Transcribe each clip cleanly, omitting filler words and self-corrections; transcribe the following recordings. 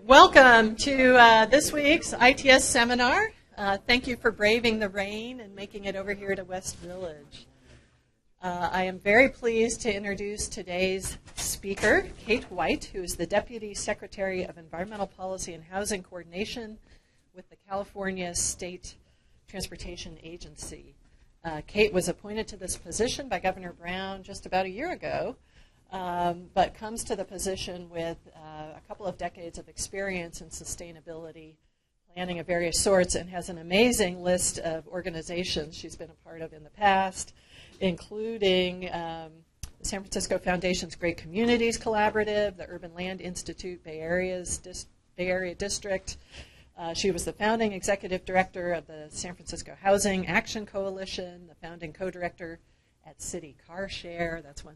Welcome to this week's ITS seminar. Thank you for braving the rain and making it over here to West Village. I am very pleased to introduce today's speaker, Kate White, who is the Deputy Secretary of Environmental Policy and Housing Coordination with the California State Transportation Agency. Kate was appointed to this position by Governor Brown just about a year ago, but comes to the position with a couple of decades of experience in sustainability planning of various sorts and has an amazing list of organizations she's been a part of in the past, including the San Francisco Foundation's Great Communities Collaborative, the Urban Land Institute Bay Area District. She was the founding executive director of the San Francisco Housing Action Coalition, the founding co-director at City Car Share. That's one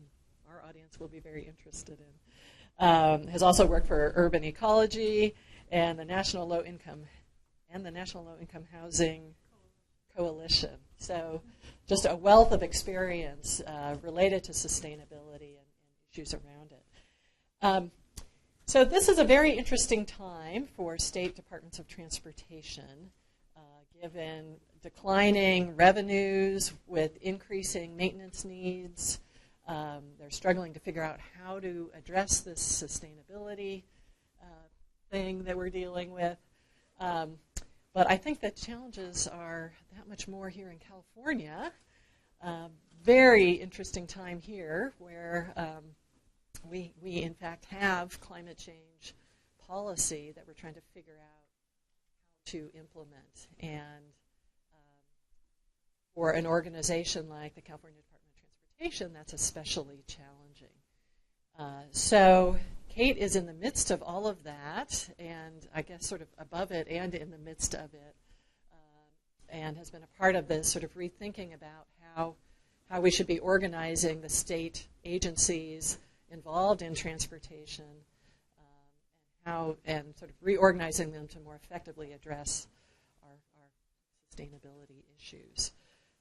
our audience will be very interested in. Has also worked for Urban Ecology and the National Low Income Housing Coalition. So just a wealth of experience related to sustainability and issues around it. So this is a very interesting time for state departments of transportation, given declining revenues with increasing maintenance needs. They're struggling to figure out how to address this sustainability thing that we're dealing with. But I think the challenges are that much more here in California. Very interesting time here where we in fact have climate change policy that we're trying to figure out how to implement. And for an organization like the California Department of Transportation, that's especially challenging. So Kate is in the midst of all of that, and I guess sort of above it and in the midst of it, and has been a part of this sort of rethinking about how we should be organizing the state agencies involved in transportation, and sort of reorganizing them to more effectively address our sustainability issues.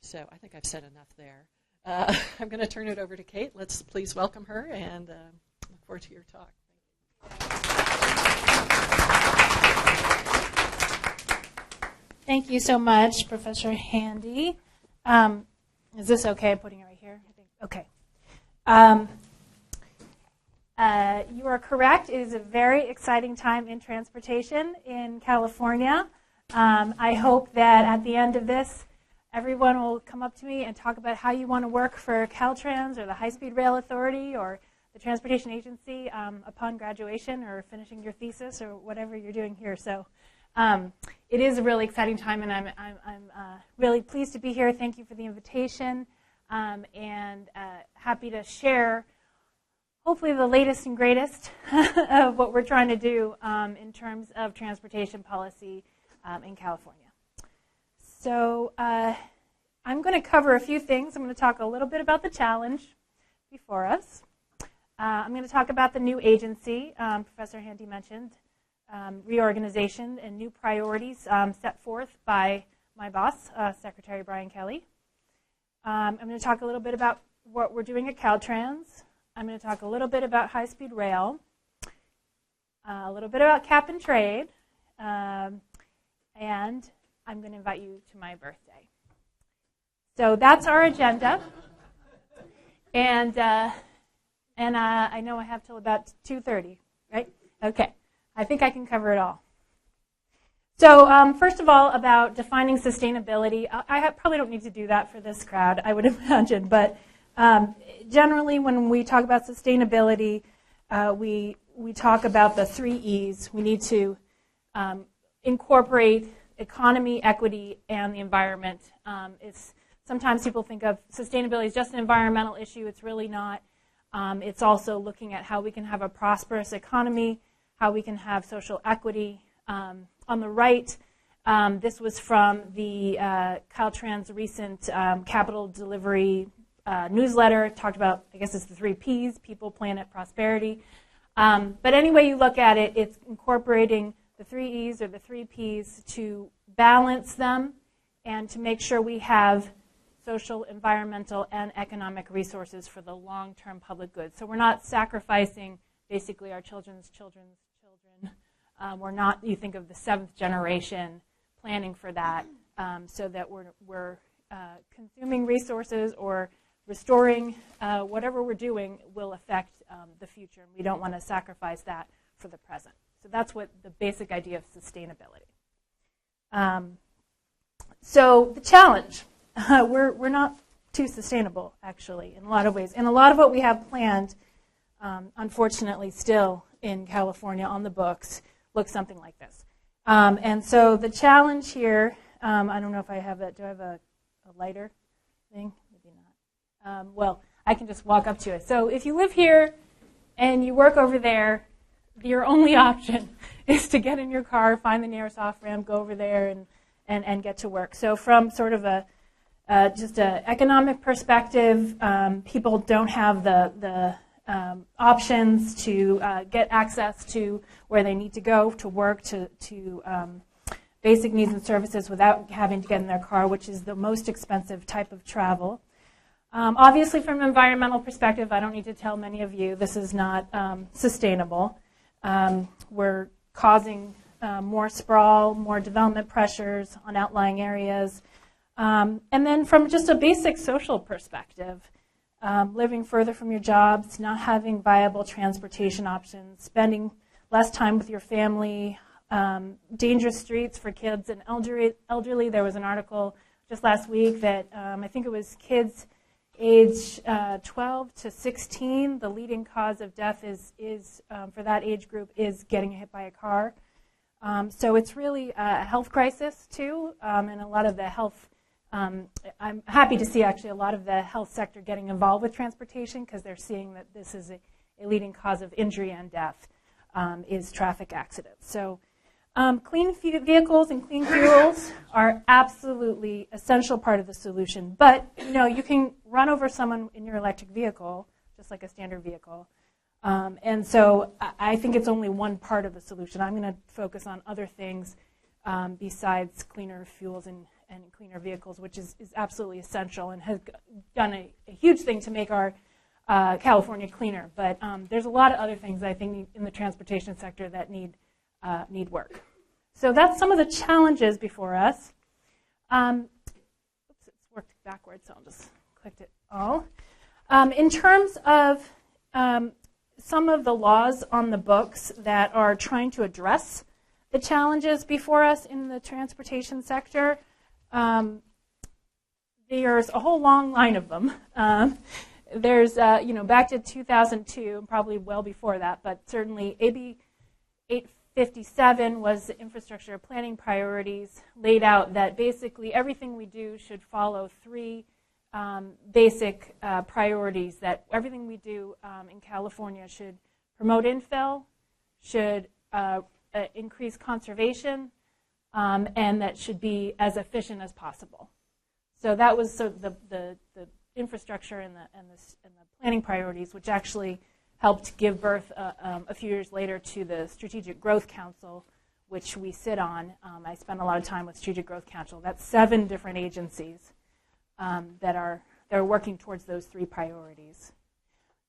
So I think I've said enough there. I'm going to turn it over to Kate. Let's please welcome her and look forward to your talk. Thank you so much, Professor Handy. Is this okay? I'm putting it right here. I think okay. You are correct. It is a very exciting time in transportation in California. I hope that at the end of this, everyone will come up to me and talk about how you want to work for Caltrans or the High Speed Rail Authority or the Transportation Agency upon graduation or finishing your thesis or whatever you're doing here. So it is a really exciting time, and I'm really pleased to be here. Thank you for the invitation, and happy to share hopefully the latest and greatest of what we're trying to do in terms of transportation policy in California. So I'm going to cover a few things. I'm going to talk a little bit about the challenge before us. I'm going to talk about the new agency Professor Handy mentioned, reorganization and new priorities set forth by my boss, Secretary Brian Kelly. I'm going to talk a little bit about what we're doing at Caltrans. I'm going to talk a little bit about high-speed rail, a little bit about cap and trade, and I'm going to invite you to my birthday. So that's our agenda, and I know I have till about 2:30, right? Okay, I think I can cover it all. So first of all, about defining sustainability, I probably don't need to do that for this crowd, I would imagine, but generally when we talk about sustainability, we talk about the 3 E's. We need to incorporate economy, equity, and the environment. Sometimes people think of sustainability as just an environmental issue. It's really not. It's also looking at how we can have a prosperous economy, how we can have social equity. On the right, this was from the Caltrans recent capital delivery newsletter. It talked about, I guess it's the 3 Ps, people, planet, prosperity. But any way you look at it, it's incorporating the 3 E's or the 3 Ps to balance them and to make sure we have social, environmental, and economic resources for the long-term public good. So we're not sacrificing basically our children's children We're not, you think of the 7th generation planning for that, so that we're consuming resources or restoring whatever we're doing will affect the future, and we don't want to sacrifice that for the present. So that's what the basic idea of sustainability. So the challenge, we're not too sustainable, actually, in a lot of ways. And a lot of what we have planned, unfortunately, still in California on the books, looks something like this. And so the challenge here, I don't know if I have it. Do I have a lighter thing? Maybe not. Well, I can just walk up to it. So if you live here and you work over there, your only option is to get in your car, find the nearest off-ramp, go over there, and get to work. So from sort of just an economic perspective, people don't have the options to get access to where they need to go to work, to basic needs and services without having to get in their car, which is the most expensive type of travel. Obviously, from an environmental perspective, I don't need to tell many of you, this is not sustainable. We're causing more sprawl, more development pressures on outlying areas. And then from just a basic social perspective, living further from your jobs, not having viable transportation options, spending less time with your family, dangerous streets for kids and elderly. There was an article just last week that I think it was kids age 12 to 16. The leading cause of death is for that age group is getting hit by a car. So it's really a health crisis too, and a lot of the health. I'm happy to see actually a lot of the health sector getting involved with transportation because they're seeing that this is a leading cause of injury and death is traffic accidents. So clean vehicles and clean fuels are absolutely essential part of the solution. But you can run over someone in your electric vehicle just like a standard vehicle. And so I think it's only one part of the solution. I'm going to focus on other things besides cleaner fuels and cleaner vehicles, which is absolutely essential and has done a huge thing to make our California cleaner. But there's a lot of other things I think in the transportation sector that need work. So that's some of the challenges before us. Oops, it's worked backwards, so I'll just click it all. In terms of some of the laws on the books that are trying to address the challenges before us in the transportation sector, there's a whole long line of them. There's, back to 2002, and probably well before that, but certainly AB 857 was the infrastructure planning priorities, laid out that basically everything we do should follow three basic priorities, that everything we do in California should promote infill, should increase conservation, and that should be as efficient as possible. So that was the infrastructure and the planning priorities, which actually helped give birth a few years later to the Strategic Growth Council, which we sit on. I spent a lot of time with Strategic Growth Council. That's 7 different agencies that are working towards those 3 priorities.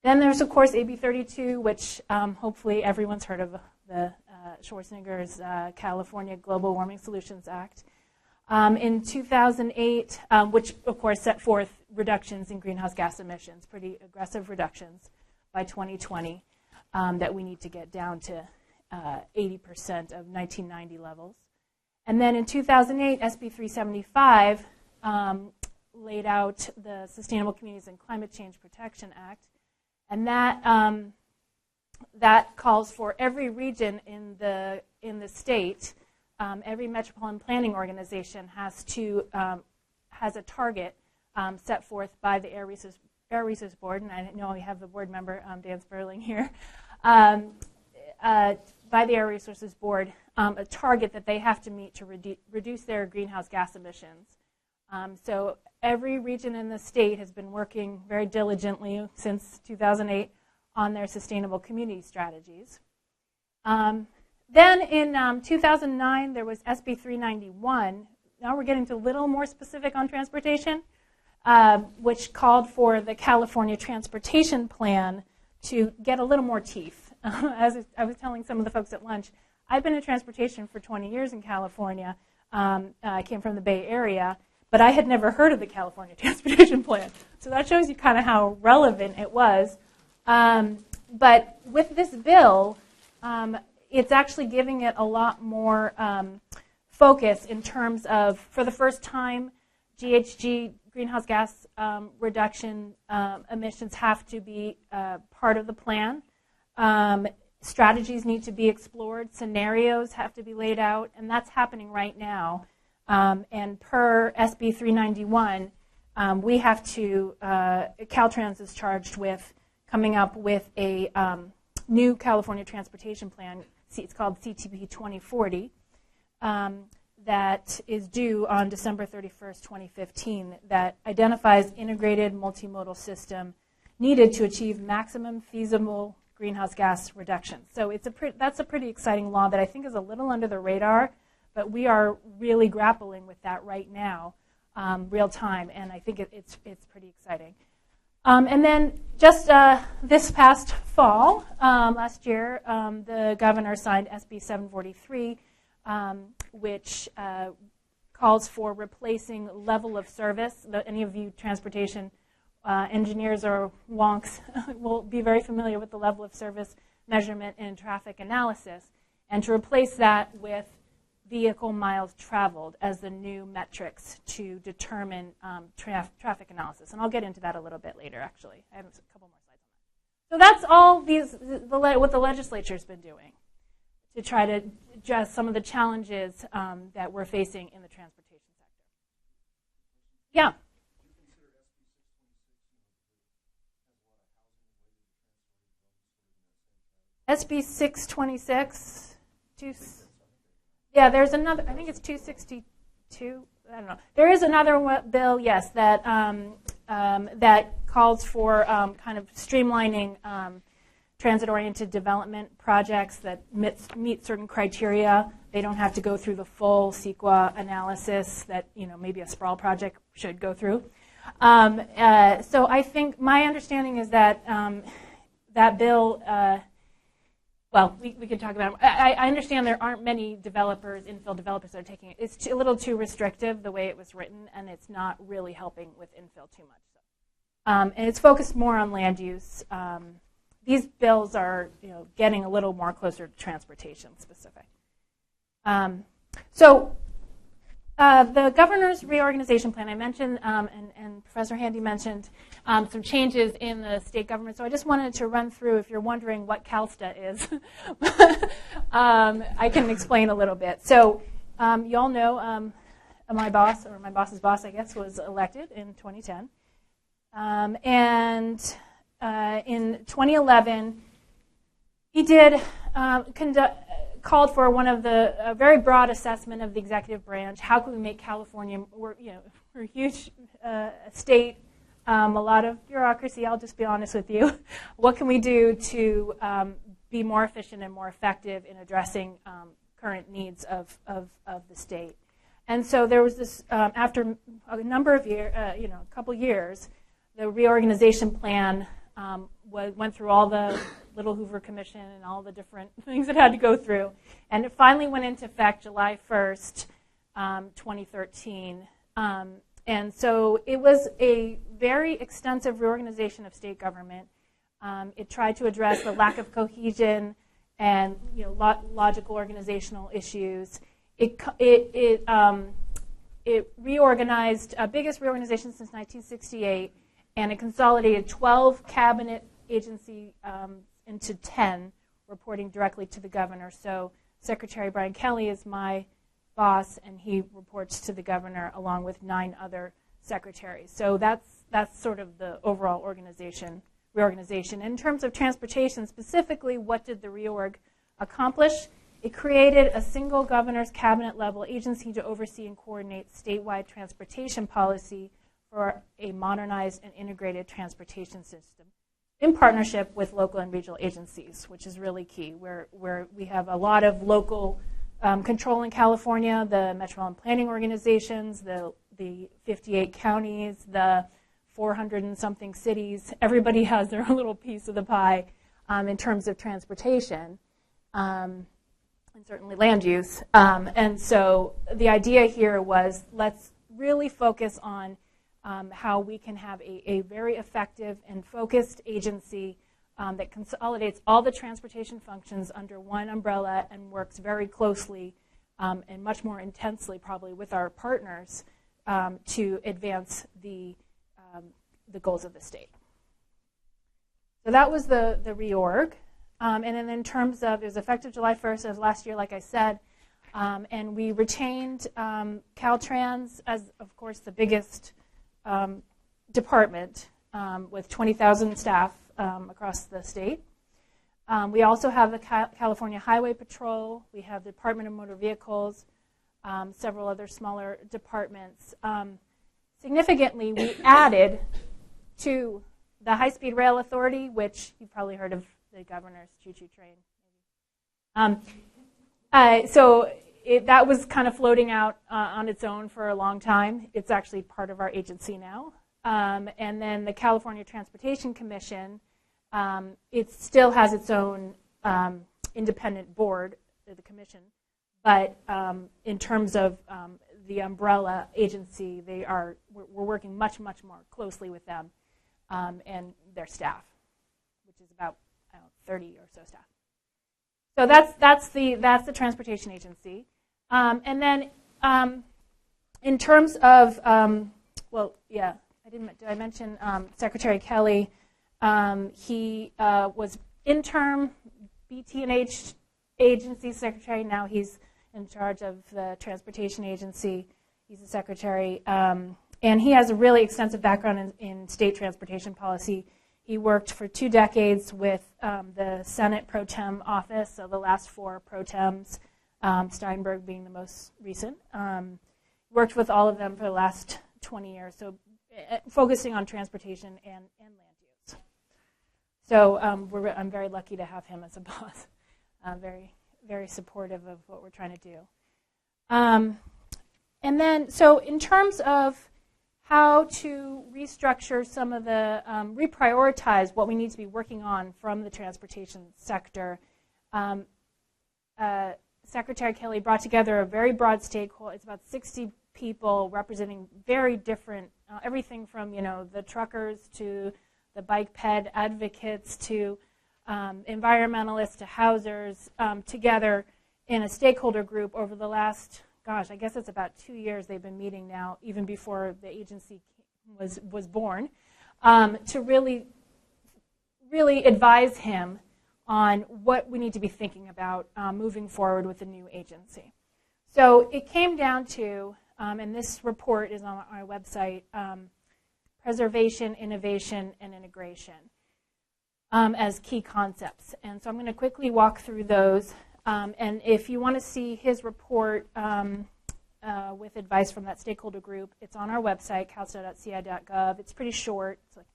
Then there's, of course, AB 32, which hopefully everyone's heard of, the Schwarzenegger's California Global Warming Solutions Act. In 2008, which, of course, set forth reductions in greenhouse gas emissions, pretty aggressive reductions by 2020 that we need to get down to 80% of 1990 levels. And then in 2008, SB 375 laid out the Sustainable Communities and Climate Change Protection Act, and that calls for every region in the state, every metropolitan planning organization has a target set forth by the Air Resource Board, and I know we have the board member, Dan Sperling, here, by the Air Resources Board, a target that they have to meet to reduce their greenhouse gas emissions. So every region in the state has been working very diligently since 2008 on their sustainable community strategies. Then in 2009, there was SB 391. Now we're getting to a little more specific on transportation, which called for the California Transportation Plan to get a little more teeth. As I was telling some of the folks at lunch, I've been in transportation for 20 years in California. I came from the Bay Area, but I had never heard of the California Transportation Plan. So that shows you kind of how relevant it was. But with this bill, it's actually giving it a lot more focus in terms of, for the first time, GHG, greenhouse gas reduction emissions have to be part of the plan. Strategies need to be explored. Scenarios have to be laid out, and that's happening right now. And per SB 391, we have to, Caltrans is charged with coming up with a new California Transportation Plan. It's called CTP 2040. That is due on December 31st, 2015, that identifies integrated multimodal system needed to achieve maximum feasible greenhouse gas reduction. So that's a pretty exciting law that I think is a little under the radar, but we are really grappling with that right now, real time, and I think it's pretty exciting. And then just this past fall, last year, the governor signed SB 743, which calls for replacing level of service. Any of you transportation engineers or wonks will be very familiar with the level of service measurement in traffic analysis, and to replace that with vehicle miles traveled as the new metrics to determine traffic analysis. And I'll get into that a little bit later, actually. I have a couple more slides on that. So that's all what the legislature's been doing to try to address some of the challenges that we're facing in the transportation sector. Yeah. SB 626, yeah, there's another, I think it's 262, I don't know. There is another bill, yes, that that calls for kind of streamlining transit-oriented development projects that meet certain criteria. They don't have to go through the full CEQA analysis that maybe a sprawl project should go through. So I think my understanding is that that bill. Well, we can talk about it. I understand there aren't many developers, infill developers, that are taking it. It's a little too restrictive the way it was written, and it's not really helping with infill too much. And it's focused more on land use. These bills are getting a little more closer to transportation specific. So the governor's reorganization plan, I mentioned, and Professor Handy mentioned some changes in the state government. So I just wanted to run through, if you're wondering what CalSTA is, I can explain a little bit. So you all know my boss, or my boss's boss, I guess, was elected in 2010. And in 2011, he did called for one of a very broad assessment of the executive branch. How can we make California, we're a huge state, a lot of bureaucracy, I'll just be honest with you. What can we do to be more efficient and more effective in addressing current needs of the state? And so there was this, after a number of years, a couple years, the reorganization plan went through all the Little Hoover Commission and all the different things it had to go through. And it finally went into effect July 1st, 2013. And so it was a very extensive reorganization of state government. It tried to address the lack of cohesion and logical organizational issues. It reorganized, biggest reorganization since 1968, and it consolidated 12 cabinet agency into 10, reporting directly to the governor. So Secretary Brian Kelly is my boss, and he reports to the governor along with 9 other secretaries. So that's sort of the overall reorganization. In terms of transportation specifically, what did the reorg accomplish? It created a single governor's cabinet level agency to oversee and coordinate statewide transportation policy for a modernized and integrated transportation system in partnership with local and regional agencies, which is really key, where we have a lot of local control in California, the metropolitan planning organizations, the 58 counties, the 400 and something cities. Everybody has their own little piece of the pie in terms of transportation. and certainly land use. And so the idea here was let's really focus on how we can have a very effective and focused agency that consolidates all the transportation functions under one umbrella and works very closely and much more intensely probably with our partners to advance the goals of the state. So that was the reorg. And then in terms of, it was effective July 1st of last year, like I said, and we retained Caltrans as, of course, the biggest department with 20,000 staff across the state. We also have the California Highway Patrol. We have the Department of Motor Vehicles, several other smaller departments. Significantly, we added to the High-Speed Rail Authority, which you've probably heard of the governor's choo-choo train. That was kind of floating out on its own for a long time. It's actually part of our agency now. And then the California Transportation Commission, it still has its own independent board, the commission. But in terms of the umbrella agency, we're working much, much more closely with them and their staff, which is about 30 or so staff. So that's the transportation agency. And then in terms of, did I mention Secretary Kelly? He was interim BT&H agency secretary. Now he's in charge of the transportation agency. He's the secretary. And he has a really extensive background in state transportation policy. He worked for 2 decades with the Senate Pro Tem office, so the last 4 Pro Tems, Steinberg being the most recent. Worked with all of them for the last 20 years, so focusing on transportation and land use. So I'm very lucky to have him as a boss. Very, very supportive of what we're trying to do. And then, so in terms of how to restructure some of the, reprioritize what we need to be working on from the transportation sector, Secretary Kelly brought together a very broad stakeholder. It's about 60 people representing very different, everything from the truckers to the bike ped advocates to environmentalists to housers together in a stakeholder group over the last, I guess it's about 2 years they've been meeting now, even before the agency was born, to really advise him on what we need to be thinking about moving forward with the new agency. So it came down to, and this report is on our website, preservation, innovation, and integration as key concepts. And so I'm going to quickly walk through those. And if you want to see his report with advice from that stakeholder group, it's on our website, calstat.ci.gov. It's pretty short. It's like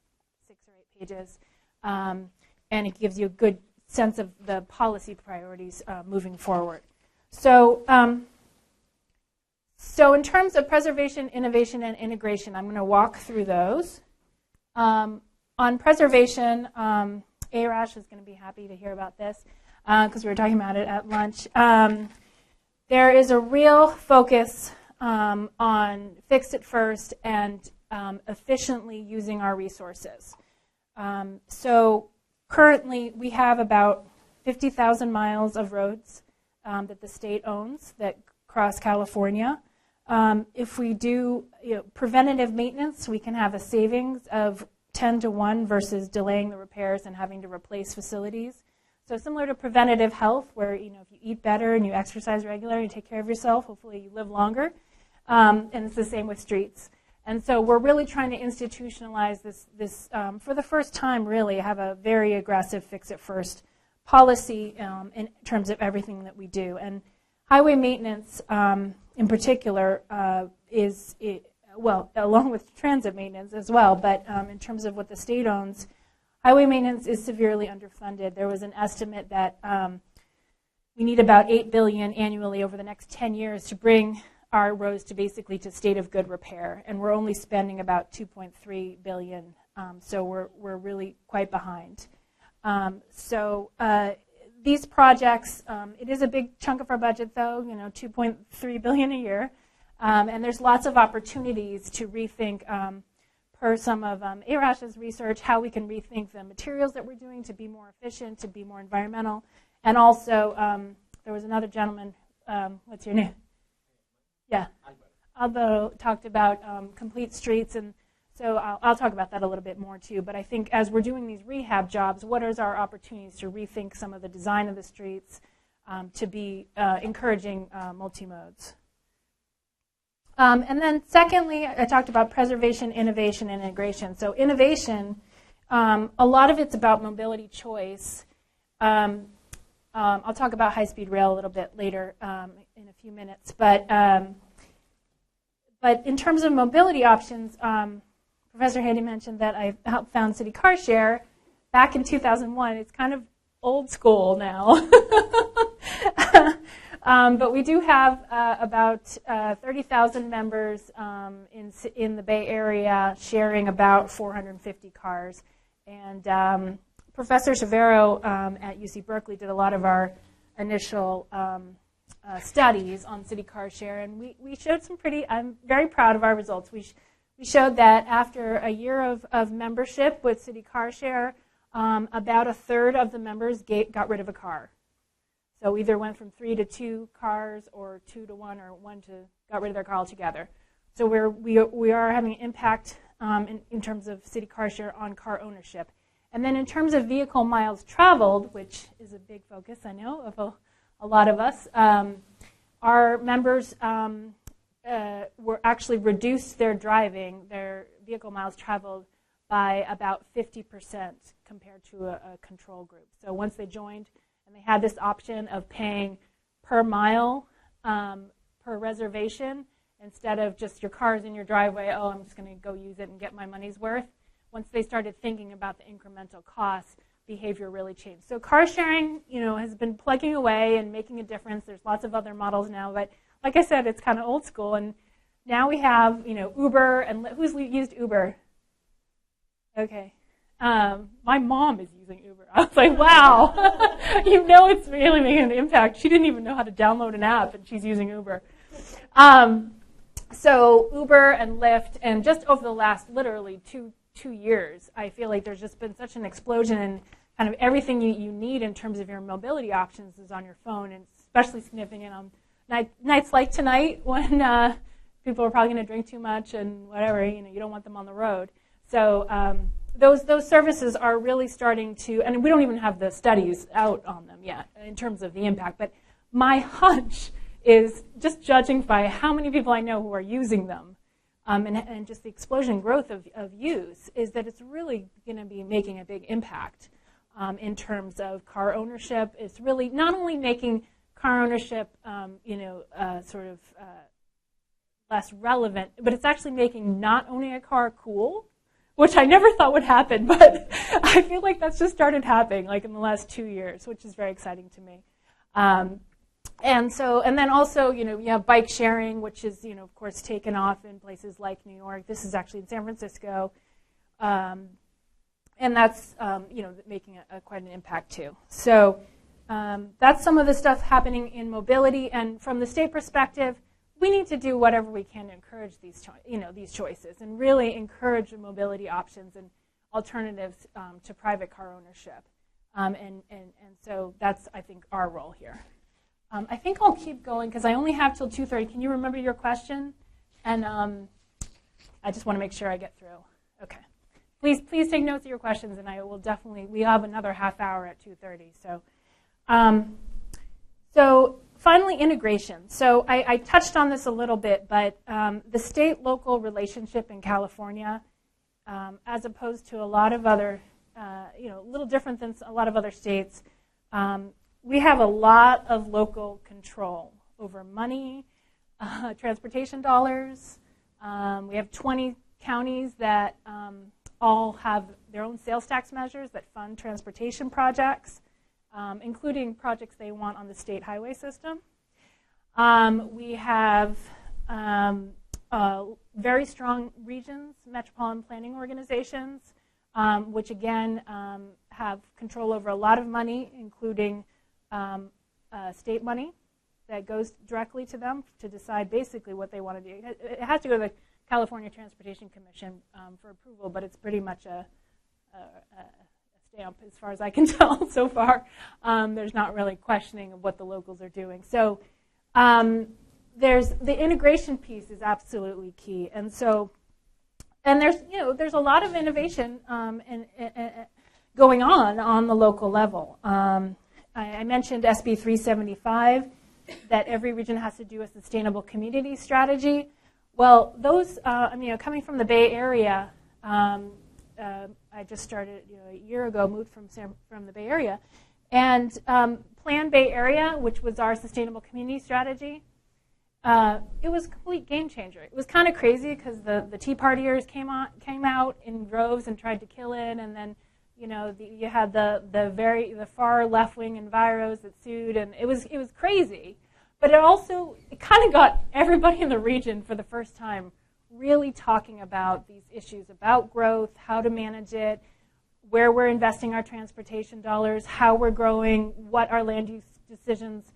6 or 8 pages. And it gives you a good sense of the policy priorities moving forward. So, so in terms of preservation, innovation, and integration, I'm going to walk through those. On preservation, Arash is going to be happy to hear about this because we were talking about it at lunch. There is a real focus on fix it first and efficiently using our resources. So currently, we have about 50,000 miles of roads that the state owns that cross California. If we do preventative maintenance, we can have a savings of 10 to 1 versus delaying the repairs and having to replace facilities. So similar to preventative health, where if you eat better and you exercise regularly and take care of yourself, hopefully you live longer. And it's the same with streets. And so we're really trying to institutionalize this for the first time, really, have a very aggressive fix-it-first policy in terms of everything that we do. And highway maintenance, in particular, along with transit maintenance as well, but in terms of what the state owns, highway maintenance is severely underfunded. There was an estimate that we need about $8 billion annually over the next 10 years to bring our roads to basically to state of good repair, and we're only spending about $2.3 billion, so we're really quite behind. So these projects, it is a big chunk of our budget, though, $2.3 billion a year. And there's lots of opportunities to rethink, per some of ARASH's research, how we can rethink the materials that we're doing to be more efficient, to be more environmental. And also, there was another gentleman, what's your name? Yeah. Aldo talked about complete streets, and so I'll talk about that a little bit more too. But I think as we're doing these rehab jobs, what is our opportunities to rethink some of the design of the streets to be encouraging multi-modes? And then secondly, I talked about preservation, innovation, and integration. So innovation, a lot of it's about mobility choice. I'll talk about high-speed rail a little bit later in a few minutes. But in terms of mobility options, Professor Handy mentioned that I helped found City Car Share back in 2001. It's kind of old school now. But we do have about 30,000 members in the Bay Area sharing about 450 cars. And Professor Chavero at UC Berkeley did a lot of our initial studies on City Car Share. And we showed some I'm very proud of our results. We showed that after a year of membership with City Car Share, about a third of the members got rid of a car. So either went from 3 to 2 cars, or 2 to 1, or 1 to got rid of their car altogether. So we are having an impact in terms of City Car Share on car ownership. And then in terms of vehicle miles traveled, which is a big focus, I know, of a lot of us, our members were actually reduced their vehicle miles traveled by about 50% compared to a control group. So once they joined, and they had this option of paying per mile per reservation instead of just your car's in your driveway, oh, I'm just going to go use it and get my money's worth. Once they started thinking about the incremental costs, behavior really changed. So car sharing, has been plugging away and making a difference. There's lots of other models now, but like I said, it's kind of old school. And now we have, Uber, and who's used Uber? Okay. My mom is using Uber. I was like, wow, it's really making an impact. She didn't even know how to download an app, and she's using Uber. So Uber and Lyft, and just over the last literally two years, I feel like there's just been such an explosion in kind of everything you need in terms of your mobility options is on your phone, and especially significant on nights like tonight when people are probably going to drink too much and whatever, you don't want them on the road. So those services are really starting to, and we don't even have the studies out on them yet in terms of the impact, but my hunch is, just judging by how many people I know who are using them, and just the explosion growth of use, is that it's really going to be making a big impact in terms of car ownership. It's really not only making car ownership, less relevant, but it's actually making not owning a car cool, which I never thought would happen, but I feel like that's just started happening like in the last 2 years, which is very exciting to me. And then also, you have bike sharing, which is, of course, taken off in places like New York. This is actually in San Francisco. And that's, making quite an impact too. So that's some of the stuff happening in mobility. And from the state perspective, we need to do whatever we can to encourage these choices and really encourage mobility options and alternatives to private car ownership. And so that's, I think, our role here. I think I'll keep going because I only have till 2:30. Can you remember your question? And I just want to make sure I get through. Okay. Please take notes of your questions, and I will definitely. We have another half hour at 2:30. So finally, integration. So I touched on this a little bit, but the state-local relationship in California, as opposed to a lot of other, a little different than a lot of other states. We have a lot of local control over money, transportation dollars. We have 20 counties that all have their own sales tax measures that fund transportation projects, including projects they want on the state highway system. We have very strong regions, metropolitan planning organizations, which again have control over a lot of money, including state money that goes directly to them to decide basically what they want to do. It has to go to the California Transportation Commission for approval, but it's pretty much a stamp as far as I can tell so far. There's not really questioning of what the locals are doing. So there's the integration piece is absolutely key, and there's a lot of innovation going on the local level. I mentioned SB 375, that every region has to do a sustainable community strategy. Well, those, coming from the Bay Area, I just started a year ago, moved from the Bay Area, and Plan Bay Area, which was our sustainable community strategy, it was a complete game changer. It was kind of crazy because the Tea Partiers came out in droves and tried to kill it, and then you had the far left-wing enviros that sued, and it was crazy. But it kind of got everybody in the region for the first time really talking about these issues about growth, how to manage it, where we're investing our transportation dollars, how we're growing, what our land use decisions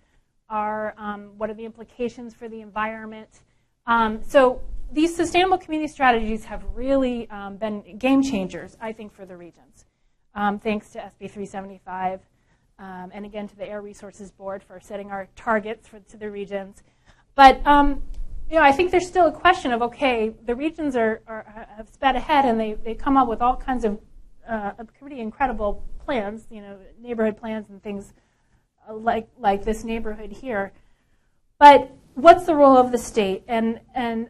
are, what are the implications for the environment. So these sustainable community strategies have really been game changers, I think, for the regions. Thanks to SB 375, and again to the Air Resources Board for setting our targets to the regions. But I think there's still a question of, okay, the regions have sped ahead and they come up with all kinds of pretty incredible plans, neighborhood plans and things like this neighborhood here. But what's the role of the state? And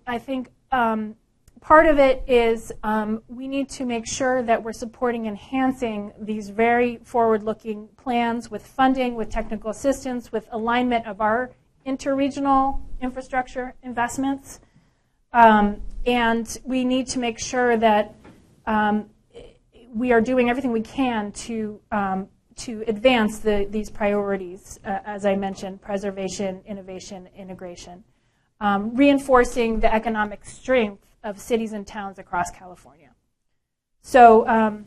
I think part of it is we need to make sure that we're supporting enhancing these very forward-looking plans with funding, with technical assistance, with alignment of our interregional infrastructure investments. And we need to make sure that we are doing everything we can to advance these priorities, as I mentioned, preservation, innovation, integration, reinforcing the economic strength of cities and towns across California. So,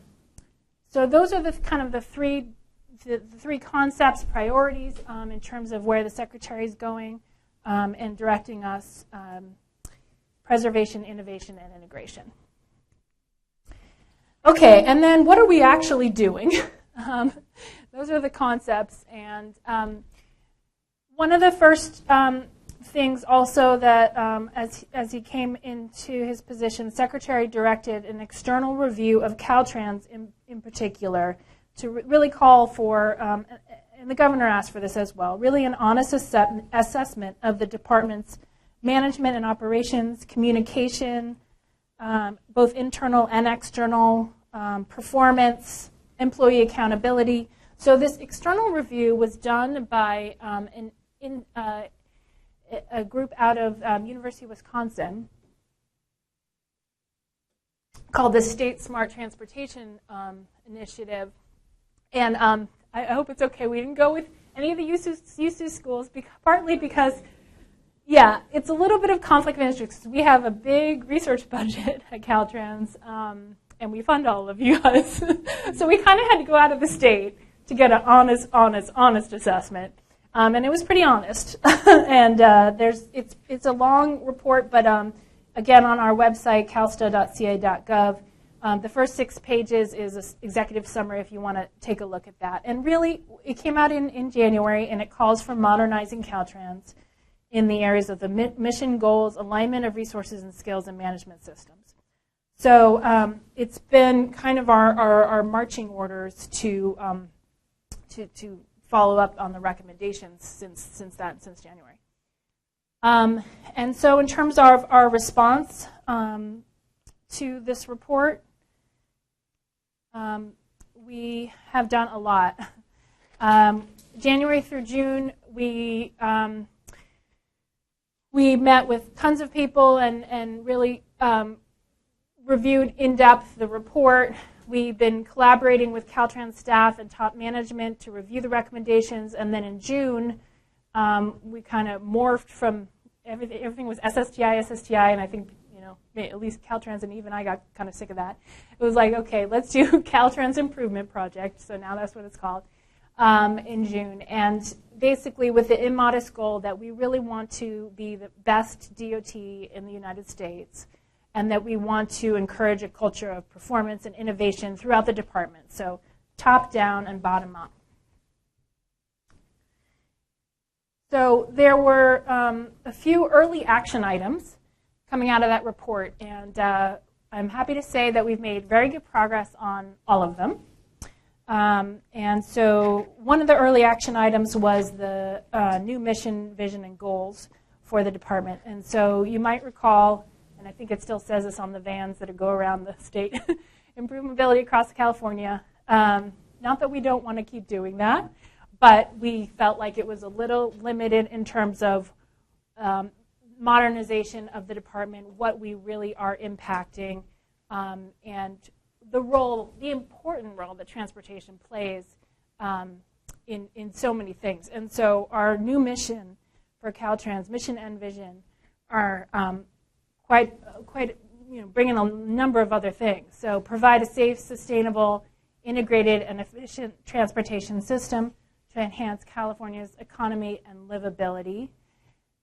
so those are the three concepts, priorities in terms of where the Secretary is going and directing us: preservation, innovation, and integration. Okay, and then what are we actually doing? Those are the concepts, and one of the first things also that as he came into his position, the Secretary directed an external review of Caltrans in particular to really call for, and the governor asked for this as well, really an honest assessment of the department's management and operations, communication, both internal and external, performance, employee accountability. So this external review was done by a group out of University of Wisconsin called the State Smart Transportation Initiative. And I hope it's okay. We didn't go with any of the USU schools, partly because, yeah, it's a little bit of conflict of interest. We have a big research budget at Caltrans, and we fund all of you guys. So we kind of had to go out of the state to get an honest assessment. And it was pretty honest. And it's a long report, but again, on our website, calsta.ca.gov, the first 6 pages is an executive summary if you want to take a look at that. And really, it came out in January, and it calls for modernizing Caltrans in the areas of the mission goals, alignment of resources and skills, and management systems. So it's been kind of our marching orders to follow up on the recommendations since January. And so in terms of our response to this report, we have done a lot. January through June, we met with tons of people and really reviewed in depth the report. We've been collaborating with Caltrans staff and top management to review the recommendations, and then in June, we kind of morphed from everything was SSTI, and I think at least Caltrans and even I got kind of sick of that. It was like, okay, let's do Caltrans Improvement Project. So now that's what it's called. in June. And basically with the immodest goal that we really want to be the best DOT in the United States, and that we want to encourage a culture of performance and innovation throughout the department. So top down and bottom up. So there were a few early action items coming out of that report, and I'm happy to say that we've made very good progress on all of them. And so one of the early action items was the new mission, vision, and goals for the department. And so you might recall, and I think it still says this on the vans that go around the state, improve mobility across California. Not that we don't want to keep doing that, but we felt like it was a little limited in terms of modernization of the department, what we really are impacting, and the important role that transportation plays in so many things. And so our new mission for Caltrans, mission and vision, are quite bringing a number of other things. So provide a safe, sustainable, integrated, and efficient transportation system to enhance California's economy and livability.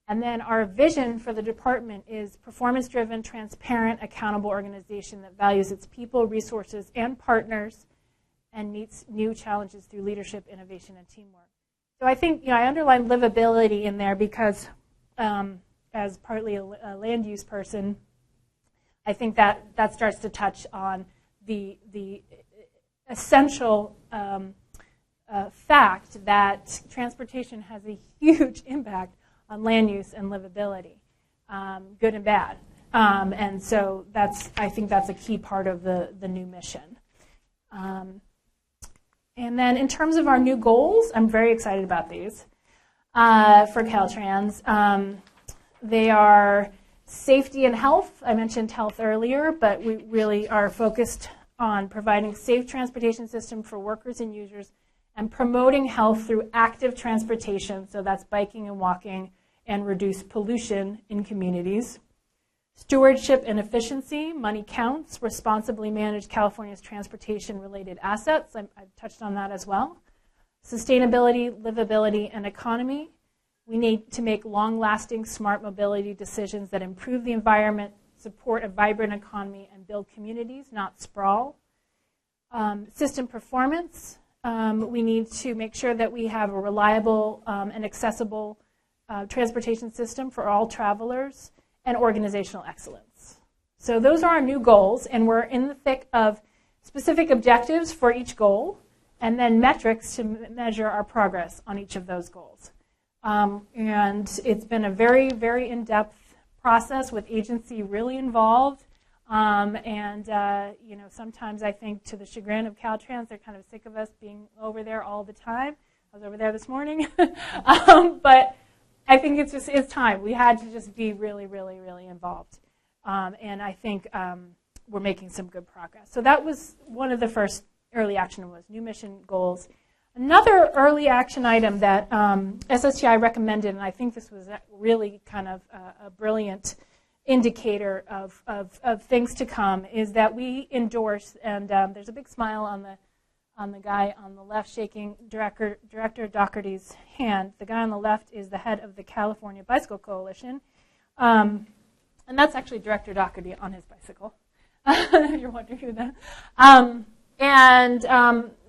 And then our vision for the department is performance-driven, transparent, accountable organization that values its people, resources, and partners, and meets new challenges through leadership, innovation, and teamwork. So I think I underlined livability in there because as partly a land use person, I think that starts to touch on the essential fact that transportation has a huge impact on land use and livability, good and bad. And so I think that's a key part of the new mission. And then in terms of our new goals, I'm very excited about these for Caltrans. They are safety and health. I mentioned health earlier, but we really are focused on providing safe transportation system for workers and users and promoting health through active transportation, so that's biking and walking, and reduce pollution in communities. Stewardship and efficiency, money counts, responsibly manage California's transportation-related assets. I've touched on that as well. Sustainability, livability, and economy. We need to make long-lasting smart mobility decisions that improve the environment, support a vibrant economy, and build communities, not sprawl. System performance. We need to make sure that we have a reliable and accessible transportation system for all travelers, and organizational excellence. So those are our new goals, and we're in the thick of specific objectives for each goal, and then metrics to measure our progress on each of those goals. And it's been a very, very in-depth process with agency really involved. Sometimes I think to the chagrin of Caltrans, they're kind of sick of us being over there all the time. I was over there this morning. But I think it's time. We had to just be really, really, really involved. And I think we're making some good progress. So that was one of the first early action was new mission goals. Another early action item that SSTI recommended, and I think this was really kind of a brilliant indicator of things to come, is that we endorse, and there's a big smile on the guy on the left shaking Director Doherty's hand. The guy on the left is the head of the California Bicycle Coalition. And that's actually Director Doherty on his bicycle. You're wondering who that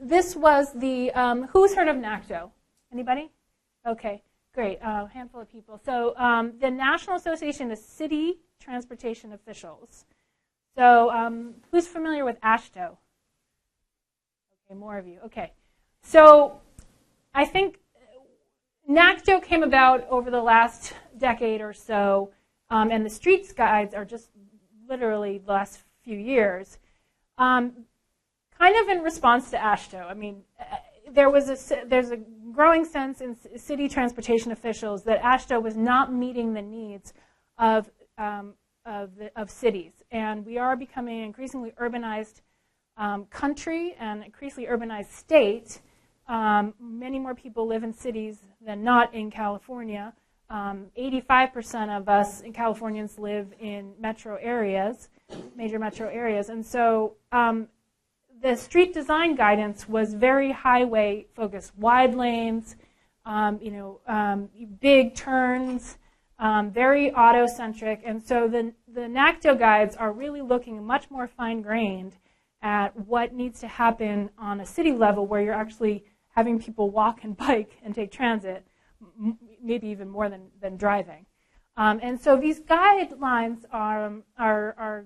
this was the, who's heard of NACTO? Anybody? Okay, great, a handful of people. So the National Association of City Transportation Officials. So who's familiar with AASHTO? Okay, more of you, okay. So I think NACTO came about over the last decade or so, and the streets guides are just literally the last few years. Kind of in response to AASHTO. I mean, there's a growing sense in city transportation officials that AASHTO was not meeting the needs of cities, and we are becoming an increasingly urbanized country and increasingly urbanized state. Many more people live in cities than not in California. 85% of us in Californians live in metro areas, major metro areas, and so the street design guidance was very highway focused, wide lanes, big turns, very auto-centric. And so the NACTO guides are really looking much more fine-grained at what needs to happen on a city level where you're actually having people walk and bike and take transit, maybe even more than driving. And so these guidelines are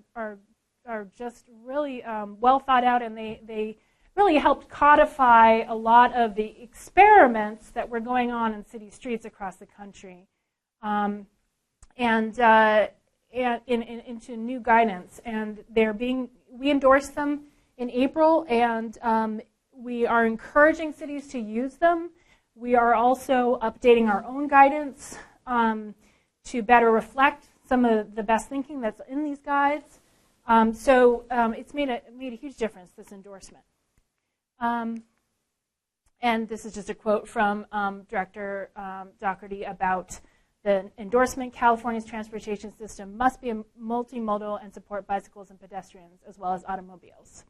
just really well thought out, and they really helped codify a lot of the experiments that were going on in city streets across the country, and into new guidance. And we endorsed them in April, and we are encouraging cities to use them. We are also updating our own guidance to better reflect some of the best thinking that's in these guides. So it's made a huge difference, this endorsement. And this is just a quote from Director Doherty about the endorsement. California's transportation system must be multimodal and support bicycles and pedestrians as well as automobiles.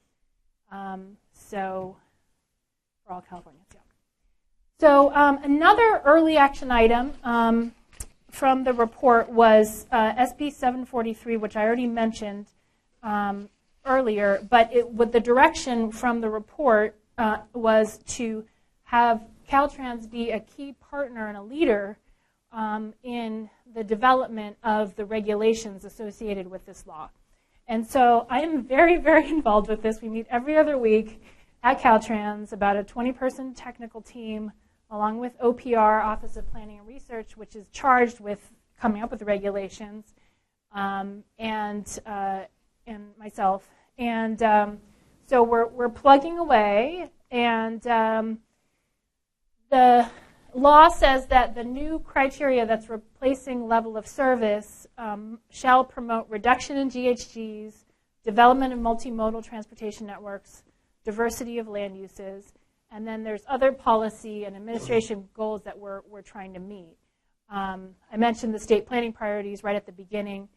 So for all Californians, yeah. So another early action item from the report was SB 743, which I already mentioned earlier, but what the direction from the report was to have Caltrans be a key partner and a leader in the development of the regulations associated with this law. And so I am very, very involved with this. We meet every other week at Caltrans, about a 20-person technical team, along with OPR, Office of Planning and Research, which is charged with coming up with the regulations, and myself. And so we're plugging away, and the law says that the new criteria that's replacing level of service shall promote reduction in GHGs, development of multimodal transportation networks, diversity of land uses, and then there's other policy and administration goals that we're trying to meet. I mentioned the state planning priorities right at the beginning,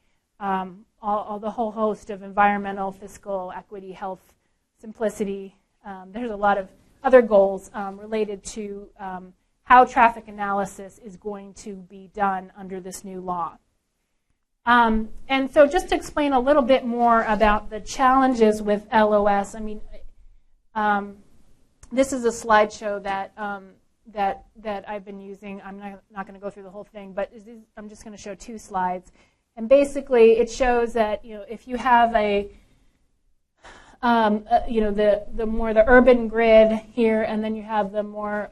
all the whole host of environmental, fiscal, equity, health, simplicity. There's a lot of other goals related to how traffic analysis is going to be done under this new law. And so just to explain a little bit more about the challenges with LOS, I mean, this is a slideshow that I've been using. I'm not going to go through the whole thing, but I'm just going to show 2 slides. And basically, it shows that if you have the more the urban grid here, and then you have the more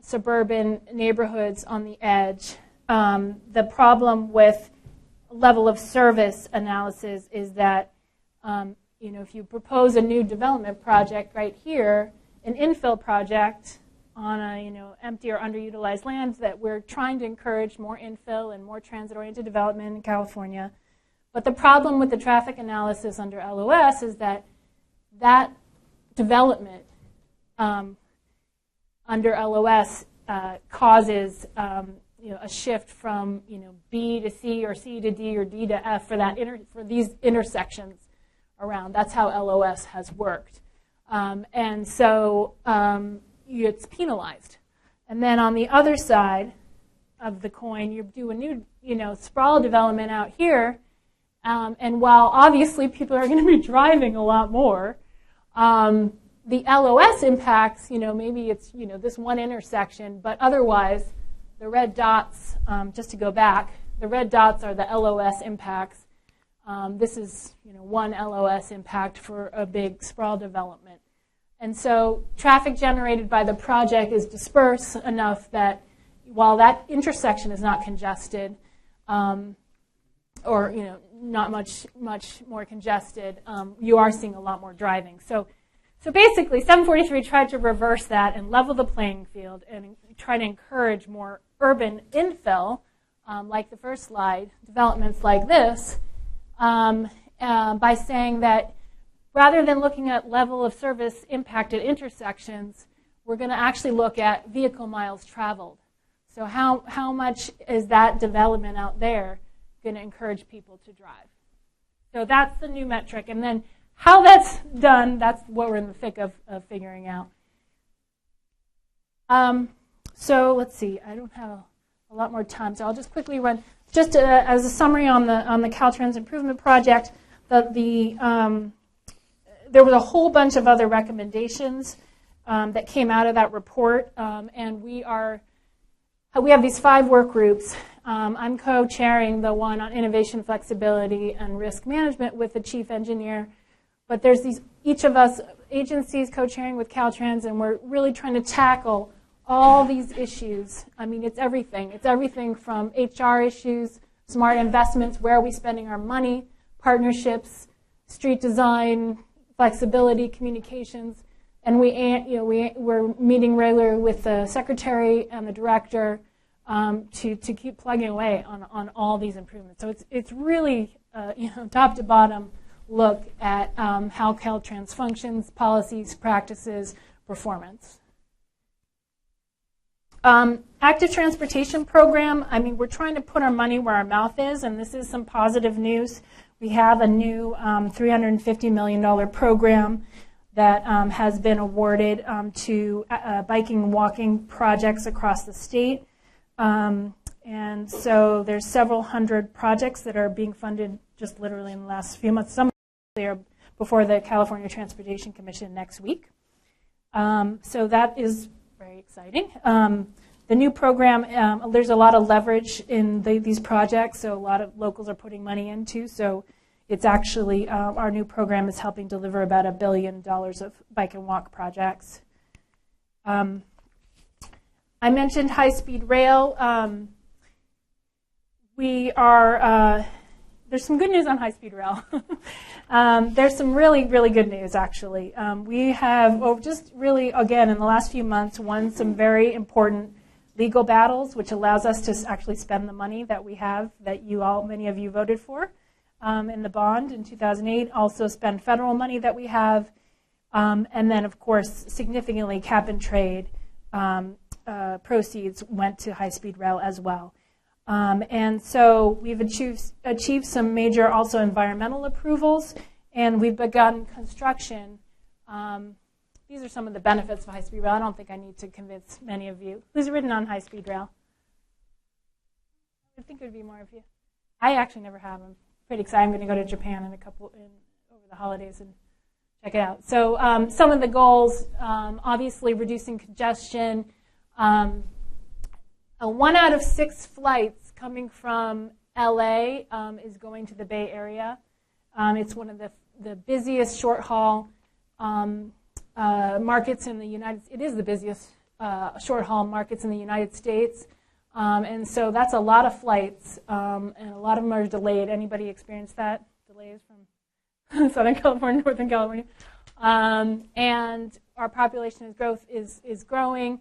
suburban neighborhoods on the edge. The problem with level of service analysis is that if you propose a new development project right here, an infill project on a empty or underutilized land, that we're trying to encourage more infill and more transit-oriented development in California. But the problem with the traffic analysis under LOS is that development under LOS causes a shift from B to C or C to D or D to F for these intersections around. That's how LOS has worked, and so it's penalized. And then on the other side of the coin, you do a new sprawl development out here, and while obviously people are going to be driving a lot more, the LOS impacts, maybe it's, this one intersection, but otherwise, the red dots, just to go back, the red dots are the LOS impacts. This is, one LOS impact for a big sprawl development. And so traffic generated by the project is dispersed enough that while that intersection is not congested, or, not much more congested, you are seeing a lot more driving. So basically, 743 tried to reverse that and level the playing field and try to encourage more urban infill, like the first slide, developments like this, by saying that rather than looking at level of service impacted intersections, we're going to actually look at vehicle miles traveled. So how much is that development out there going to encourage people to drive? So that's the new metric. And then how that's done, that's what we're in the thick of figuring out. So let's see. I don't have a lot more time, so I'll just quickly run. Just as a summary on the Caltrans Improvement Project, there was a whole bunch of other recommendations that came out of that report, and we have these 5 work groups. I'm co-chairing the one on innovation, flexibility, and risk management with the chief engineer. But there's each of us agencies co-chairing with Caltrans, and we're really trying to tackle all these issues. I mean, it's everything. It's everything from HR issues, smart investments, where are we spending our money, partnerships, street design, flexibility, communications. And we're meeting regularly with the secretary and the director to keep plugging away on all these improvements. So it's really top to bottom look at how Caltrans functions, policies, practices, performance. Active Transportation Program, I mean, we're trying to put our money where our mouth is, and this is some positive news. We have a new $350 million program that has been awarded to biking and walking projects across the state. And so there's several hundred projects that are being funded just literally in the last few months. Some are before the California Transportation Commission next week. So that is very exciting. The new program, there's a lot of leverage in these projects, so a lot of locals are putting money into. So it's actually, our new program is helping deliver about $1 billion of bike and walk projects. I mentioned high-speed rail. There's some good news on high-speed rail. There's some really, really good news, actually. We have, just really, again, in the last few months, won some very important legal battles, which allows us to actually spend the money that we have, that many of you voted for in the bond in 2008, also spend federal money that we have, and then, of course, significantly cap and trade proceeds went to high-speed rail as well. And so we've achieved some major also environmental approvals, and we've begun construction. These are some of the benefits of high-speed rail. I don't think I need to convince many of you. Who's ridden on high-speed rail? I think it would be more of you. I actually never have. I'm pretty excited. I'm going to go to Japan over the holidays and check it out. So some of the goals, obviously reducing congestion. 1 out of 6 flights coming from LA is going to the Bay Area. It's one of the busiest short-haul markets in the United States. It is the busiest short-haul markets in the United States. And so that's a lot of flights, and a lot of them are delayed. Anybody experienced that? Delays from Southern California, Northern California. And our population growth is growing.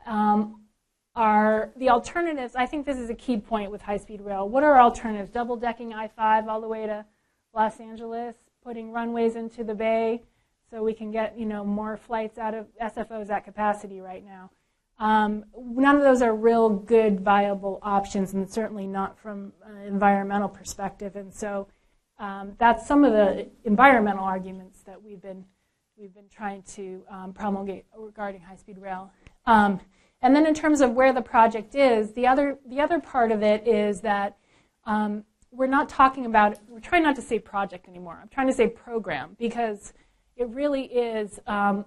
The alternatives, I think this is a key point with high-speed rail. What are our alternatives? Double-decking I-5 all the way to Los Angeles, putting runways into the Bay so we can get more flights out of SFOs at capacity right now. None of those are real good, viable options, and certainly not from an environmental perspective. And so that's some of the environmental arguments that we've been trying to promulgate regarding high-speed rail. And then in terms of where the project is, the other part of it is that we're trying not to say project anymore. I'm trying to say program, because it really is the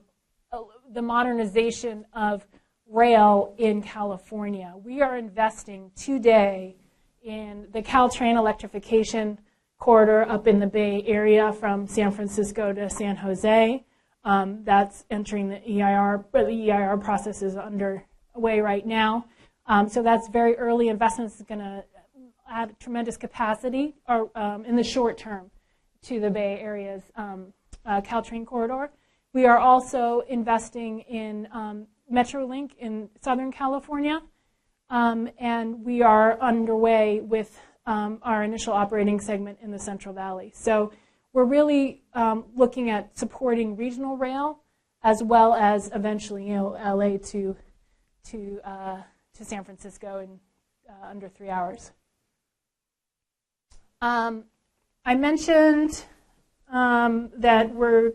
modernization of rail in California. We are investing today in the Caltrain electrification corridor up in the Bay Area from San Francisco to San Jose. That's entering the EIR, but the EIR process is underway right now. So that's very early investments. It's going to add tremendous capacity in the short term to the Bay Area's Caltrain corridor. We are also investing in Metrolink in Southern California, and we are underway with our initial operating segment in the Central Valley. So we're really looking at supporting regional rail as well as eventually, LA to San Francisco in under 3 hours. I mentioned that we're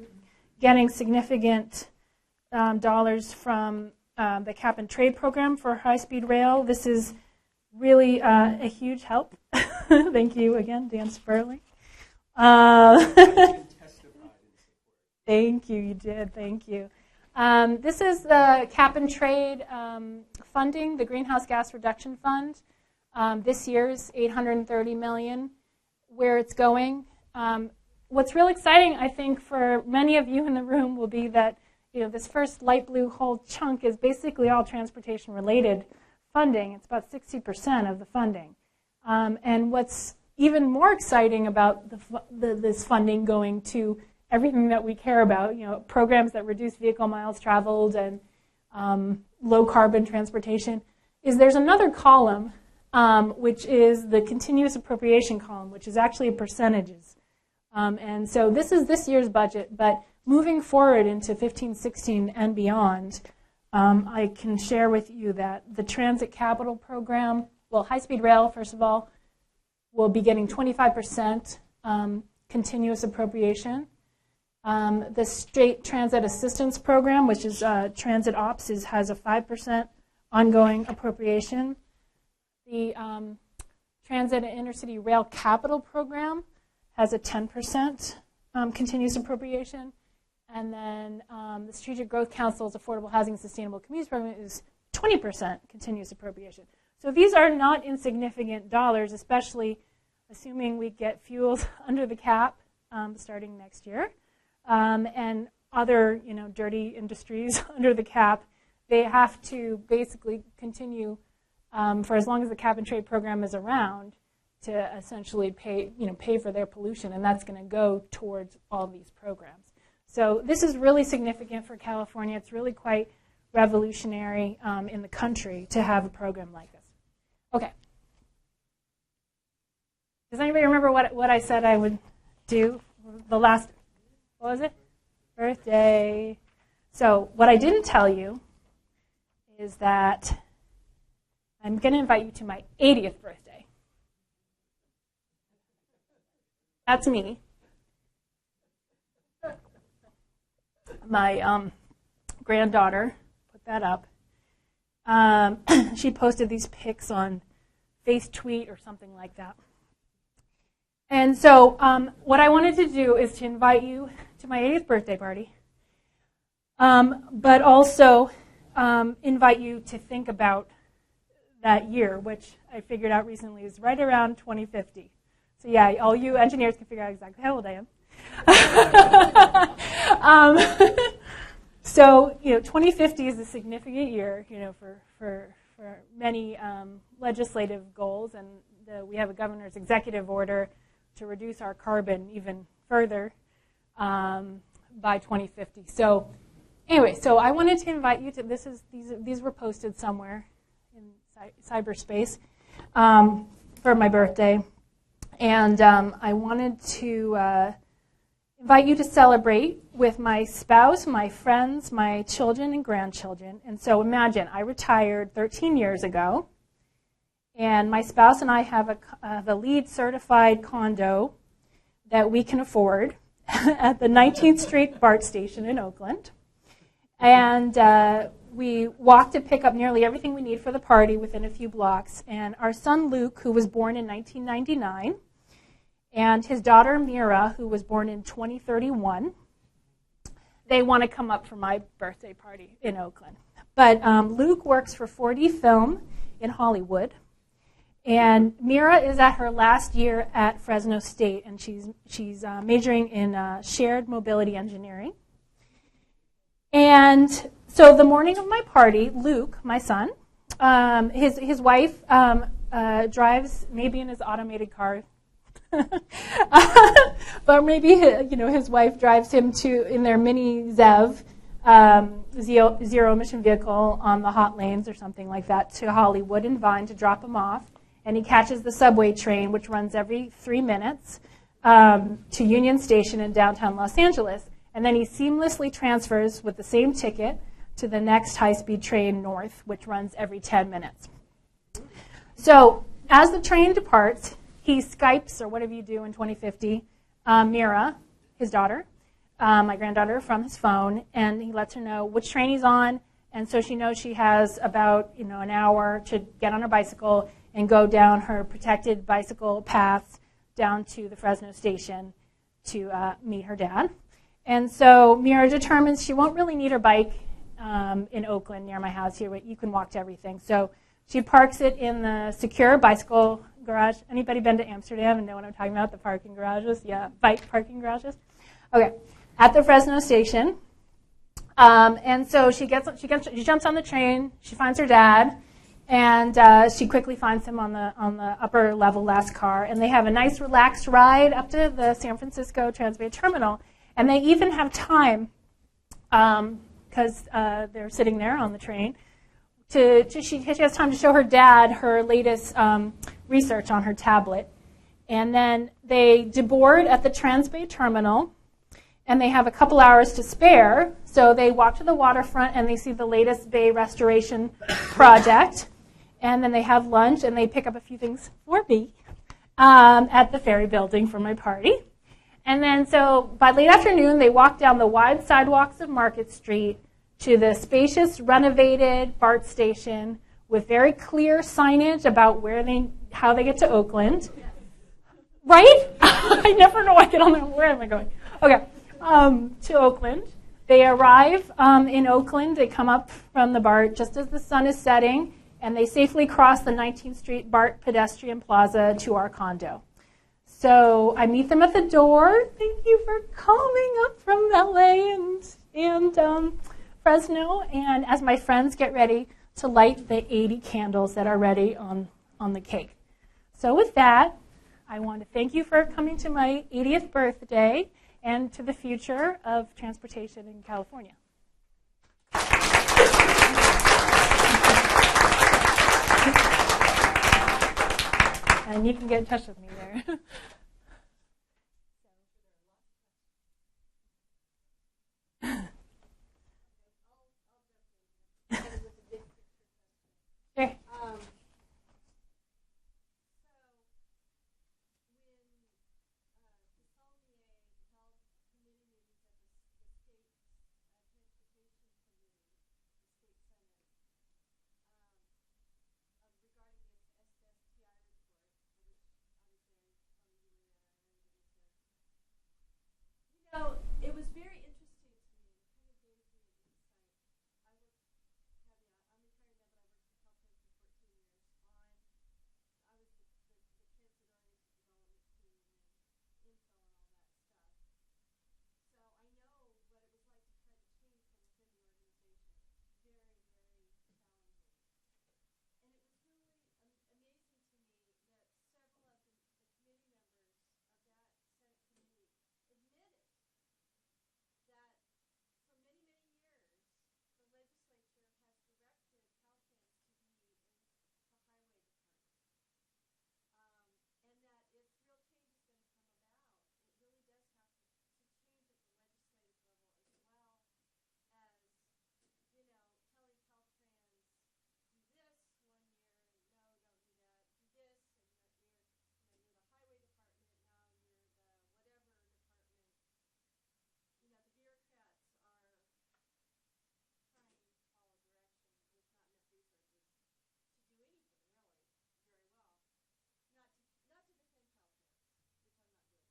getting significant dollars from the cap and trade program for high-speed rail. This is really a huge help. Thank you again, Dan Sperling. Thank you, you did, thank you. This is the cap and trade funding, the Greenhouse Gas Reduction Fund. This year's $830 million, where it's going. What's real exciting, I think, for many of you in the room will be that this first light blue whole chunk is basically all transportation-related funding. It's about 60% of the funding. And what's even more exciting about this funding going to everything that we care about, programs that reduce vehicle miles traveled and low-carbon transportation, is there's another column, which is the continuous appropriation column, which is actually percentages. And so this is this year's budget, but moving forward into 15-16 and beyond, I can share with you that the Transit Capital Program, well, high-speed rail, first of all, will be getting 25% continuous appropriation. The State Transit Assistance Program, which is Transit Ops, has a 5% ongoing appropriation. The Transit and Intercity Rail Capital Program has a 10% continuous appropriation. And then the Strategic Growth Council's Affordable Housing and Sustainable Communities Program is 20% continuous appropriation. So these are not insignificant dollars, especially assuming we get fuels under the cap starting next year. And other, dirty industries under the cap, they have to basically continue for as long as the cap and trade program is around to essentially pay for their pollution, and that's going to go towards all these programs. So this is really significant for California. It's really quite revolutionary in the country to have a program like this. Okay. Does anybody remember what I said I would do the last, what was it? Birthday. So what I didn't tell you is that I'm going to invite you to my 80th birthday. That's me. My granddaughter put that up. She posted these pics on FaceTweet or something like that. And so what I wanted to do is to invite you to my 80th birthday party, but also invite you to think about that year, which I figured out recently is right around 2050. So yeah, all you engineers can figure out exactly how old I am. So 2050 is a significant year, for many legislative goals, and we have a governor's executive order to reduce our carbon even further by 2050. So anyway, so I wanted to invite you to these were posted somewhere in cyberspace for my birthday, and I wanted to invite you to celebrate with my spouse, my friends, my children and grandchildren. And so imagine, I retired 13 years ago, and my spouse and I have a LEED certified condo that we can afford at the 19th Street BART station in Oakland. And we walk to pick up nearly everything we need for the party within a few blocks. And our son Luke, who was born in 1999, and his daughter Mira, who was born in 2031, they want to come up for my birthday party in Oakland. But Luke works for 4D Film in Hollywood, and Mira is at her last year at Fresno State, and she's majoring in shared mobility engineering. And so the morning of my party, Luke, my son, his wife drives maybe in his automated car. But maybe his wife drives him in their mini ZEV, zero emission vehicle on the hot lanes or something like that, to Hollywood and Vine to drop him off, and he catches the subway train, which runs every 3 minutes, to Union Station in downtown Los Angeles, and then he seamlessly transfers with the same ticket to the next high-speed train north, which runs every 10 minutes. So as the train departs, he Skypes, or whatever you do in 2050, Mira, his daughter, my granddaughter, from his phone, and he lets her know which train he's on, and so she knows she has about an hour to get on her bicycle and go down her protected bicycle paths down to the Fresno station to meet her dad. And so Mira determines she won't really need her bike in Oakland near my house here. You can walk to everything. So she parks it in the secure bicycle garage. Anybody been to Amsterdam and know what I'm talking about? The parking garages? Yeah, bike parking garages. Okay, at the Fresno station. And so she jumps on the train. She finds her dad, and she quickly finds him on the upper level last car. And they have a nice relaxed ride up to the San Francisco Transbay Terminal. And they even have time, because they're sitting there on the train, she has time to show her dad her latest research on her tablet. And then they deboard at the Transbay Terminal, and they have a couple hours to spare. So they walk to the waterfront, and they see the latest bay restoration project. And then they have lunch, and they pick up a few things for me at the ferry building for my party. And then so by late afternoon, they walk down the wide sidewalks of Market Street to the spacious, renovated BART station with very clear signage about how they get to Oakland. Right? I never know I get on there. Where am I going? Okay, to Oakland. They arrive in Oakland. They come up from the BART just as the sun is setting, and they safely cross the 19th Street BART pedestrian plaza to our condo. So I meet them at the door. Thank you for coming up from LA and Fresno. And as my friends get ready to light the 80 candles that are ready on the cake. So with that, I want to thank you for coming to my 80th birthday and to the future of transportation in California. And you can get in touch with me there. Sure. It was very interesting to me. It kind of gave me an insight. I'm retired now, but I worked for Caltrans for 14 years. I was the transit-oriented development team and info and all that stuff. So I know what it was like to try to change from within the organization. Very, very challenging. And it was really amazing to me that several of the committee members of that Senate committee admitted that for many, many years, the legislature has directed Caltrans to be in the highway department. And that if real change is going to come about, it really does have to change at the legislative level as well as, telling Caltrans, do this 1 year, and no, don't do that, do this, and that you're the highway department, now you're the whatever department. The bureaucrats are trying to follow direction with not enough resources to do anything really very well. Not to defend Caltrans,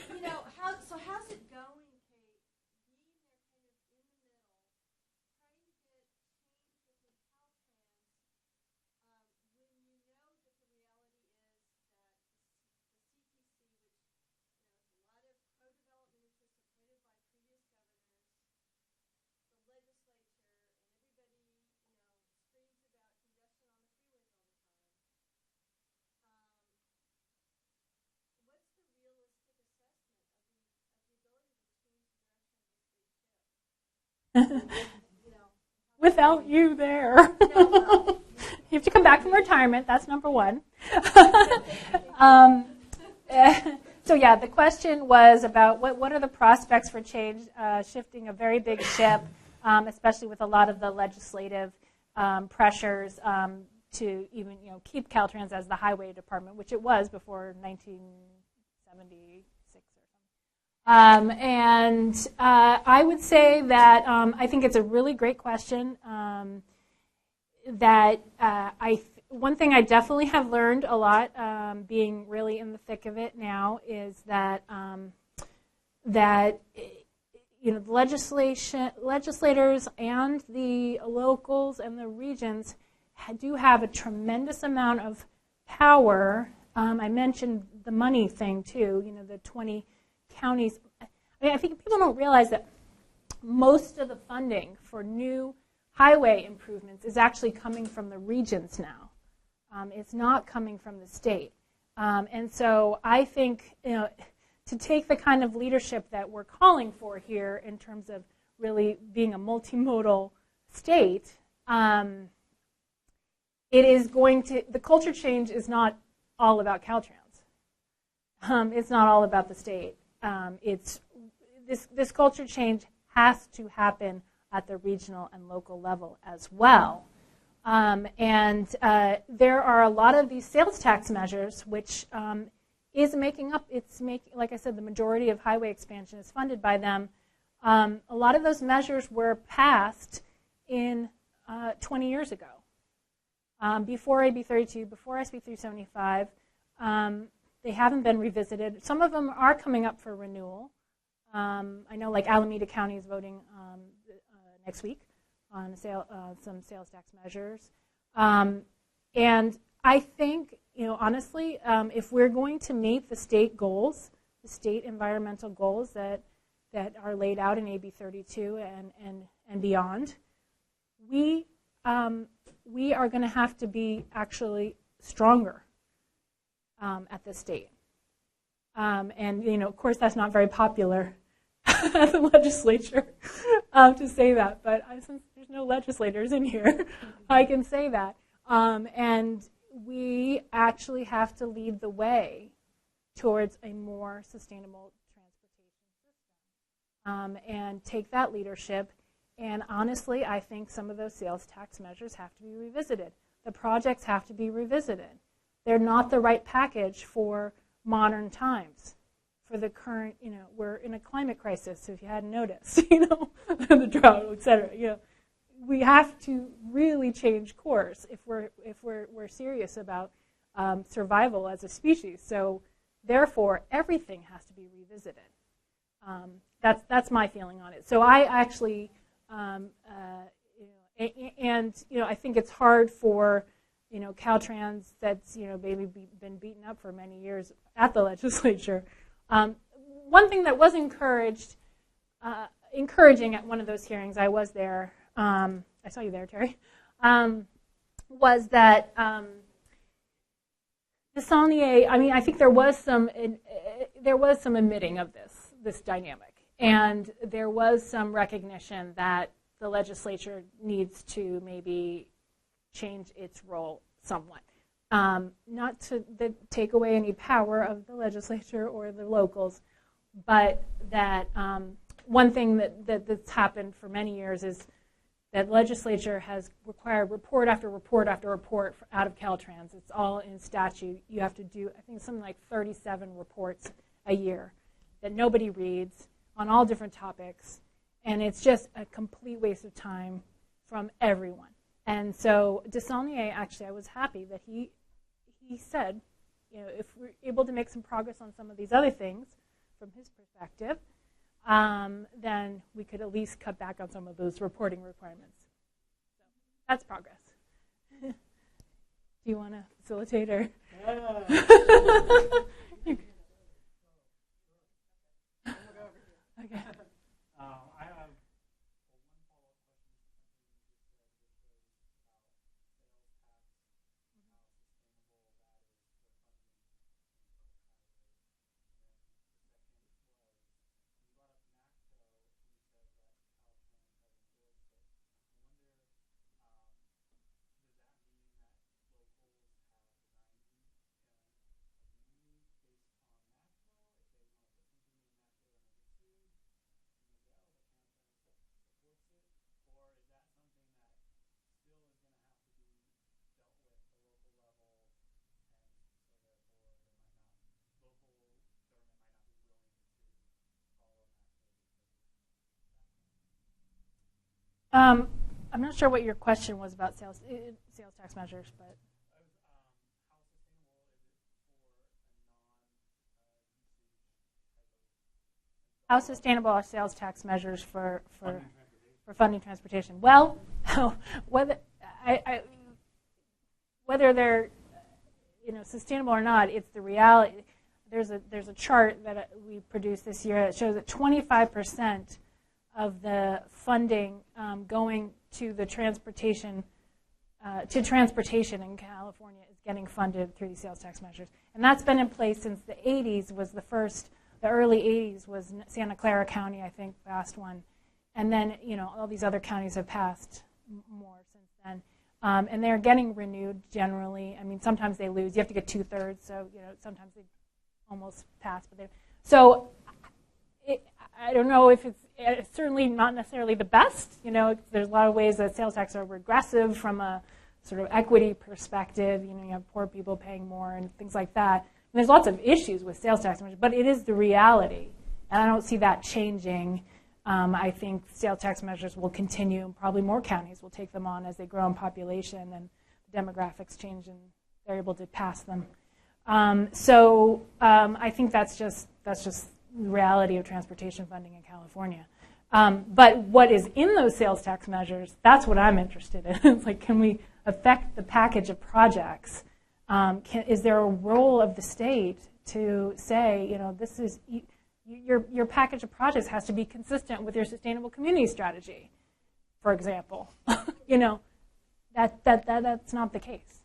which I'm not doing. But how's it going, Kate? Being there kind of in the middle, trying to get change within Caltrans, when you know that the reality is that the CPC, which has a lot of pro-development interests appointed by previous governors, the legislature, and everybody, screams about congestion on the freeways all the time. What's the realistic assessment of the ability to change the direction of this big ship? Without you there. You have to come back from retirement. That's number one. So yeah, the question was about what are the prospects for change, shifting a very big ship, especially with a lot of the legislative pressures to even keep Caltrans as the highway department, which it was before 76 or something. And I would say that I think it's a really great question. One thing I definitely have learned a lot, being really in the thick of it now, is that the legislators and the locals and the regions do have a tremendous amount of power. I mentioned the money thing too. The 20 counties. I think people don't realize that most of the funding for new highway improvements is actually coming from the regions now. It's not coming from the state. And so I think, to take the kind of leadership that we're calling for here in terms of really being a multimodal state, the culture change is not all about Caltrans. It's not all about the state. This culture change has to happen at the regional and local level as well. There are a lot of these sales tax measures, which is making up, like I said, the majority of highway expansion is funded by them. A lot of those measures were passed in 20 years ago, before AB 32, before SB 375. They haven't been revisited. Some of them are coming up for renewal. I know, like Alameda County is voting next week on some sales tax measures. And I think, honestly, if we're going to meet the state goals, the state environmental goals that are laid out in AB 32 and beyond, we are going to have to be actually stronger at the state. And, of course, that's not very popular at the legislature to say that, but since there's no legislators in here, I can say that. And we actually have to lead the way towards a more sustainable transportation system and take that leadership. And honestly, I think some of those sales tax measures have to be revisited. The projects have to be revisited. They're not the right package for modern times. For the current, we're in a climate crisis, if you hadn't noticed, the drought, et cetera. We have to really change course if we're serious about survival as a species. So, therefore, everything has to be revisited. That's my feeling on it. So I actually, I think it's hard for Caltrans that's maybe been beaten up for many years at the legislature. One thing that was encouraging at one of those hearings, I was there. I saw you there, Terry. Was that Desaulniers? I think there was some admitting of this dynamic, and there was some recognition that the legislature needs to maybe change its role somewhat. Not to take away any power of the legislature or the locals, but that one thing that's happened for many years is that legislature has required report after report after report out of Caltrans. It's all in statute. You have to do, I think, something like 37 reports a year that nobody reads on all different topics, and it's just a complete waste of time from everyone. And so Desaulniers, actually, I was happy that he said, if we're able to make some progress on some of these other things from his perspective, then we could at least cut back on some of those reporting requirements. So that's progress. Do you want to facilitate or? Okay. I have I'm not sure what your question was about sales tax measures, but how sustainable are sales tax measures for funding transportation? Well, whether they're sustainable or not, it's the reality. There's a chart that we produced this year that shows that 25% of the funding going to the transportation in California is getting funded through these sales tax measures, and that's been in place since the 80s. The early 80s was Santa Clara County, I think, passed one, and then all these other counties have passed more since then, and they're getting renewed generally. I mean, sometimes they lose. You have to get 2/3, so sometimes they almost pass, but I don't know if it's certainly not necessarily the best. There's a lot of ways that sales tax are regressive from a sort of equity perspective. You have poor people paying more and things like that. And there's lots of issues with sales tax, but it is the reality, and I don't see that changing. I think sales tax measures will continue, and probably more counties will take them on as they grow in population and demographics change, and they're able to pass them. I think that's just the reality of transportation funding in California. But what is in those sales tax measures, that's what I'm interested in. It's like, can we affect the package of projects? Is there a role of the state to say, this is your package of projects has to be consistent with your sustainable community strategy, for example? That's not the case.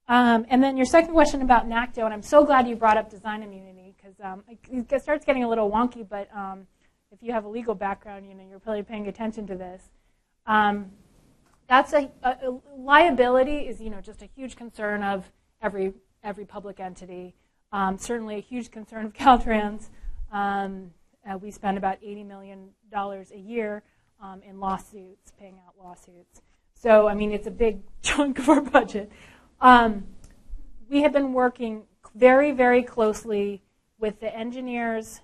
And then your second question about NACTO, and I'm so glad you brought up design immunity, because it starts getting a little wonky, but if you have a legal background, you're probably paying attention to this. That's a liability is just a huge concern of every public entity. Certainly a huge concern of Caltrans. We spend about $80 million a year in lawsuits, paying out lawsuits. So it's a big chunk of our budget. We have been working very, very closely with the engineers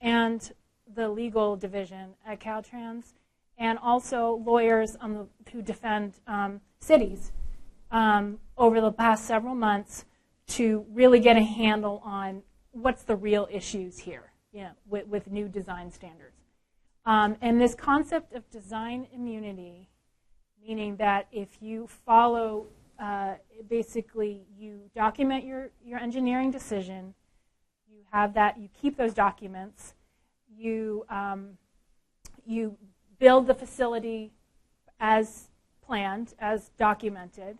and the legal division at Caltrans, and also lawyers who defend cities over the past several months to really get a handle on what's the real issues here with new design standards. And this concept of design immunity, meaning that if you follow, basically you document your engineering decision, you have that, you keep those documents, you build the facility as planned, as documented.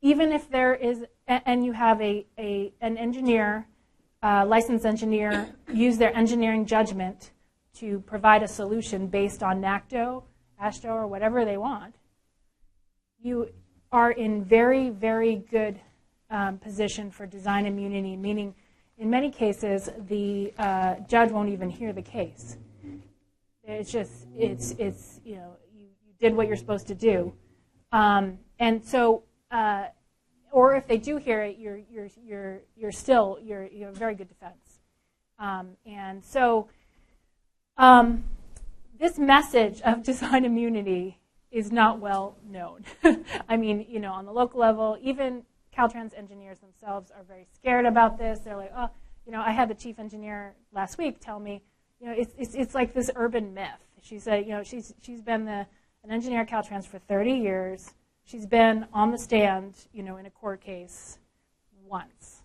Even if there is, and you have an engineer, licensed engineer, use their engineering judgment to provide a solution based on NACTO, AASHTO, or whatever they want, you are in very, very good position for design immunity, meaning in many cases the judge won't even hear the case. It's just, you did what you're supposed to do. And so, or if they do hear it, you have a very good defense. And so, this message of design immunity is not well known. On the local level, even Caltrans engineers themselves are very scared about this. They're like, I had the chief engineer last week tell me, it's like this urban myth. She said, she's been an engineer at Caltrans for 30 years. She's been on the stand, in a court case once.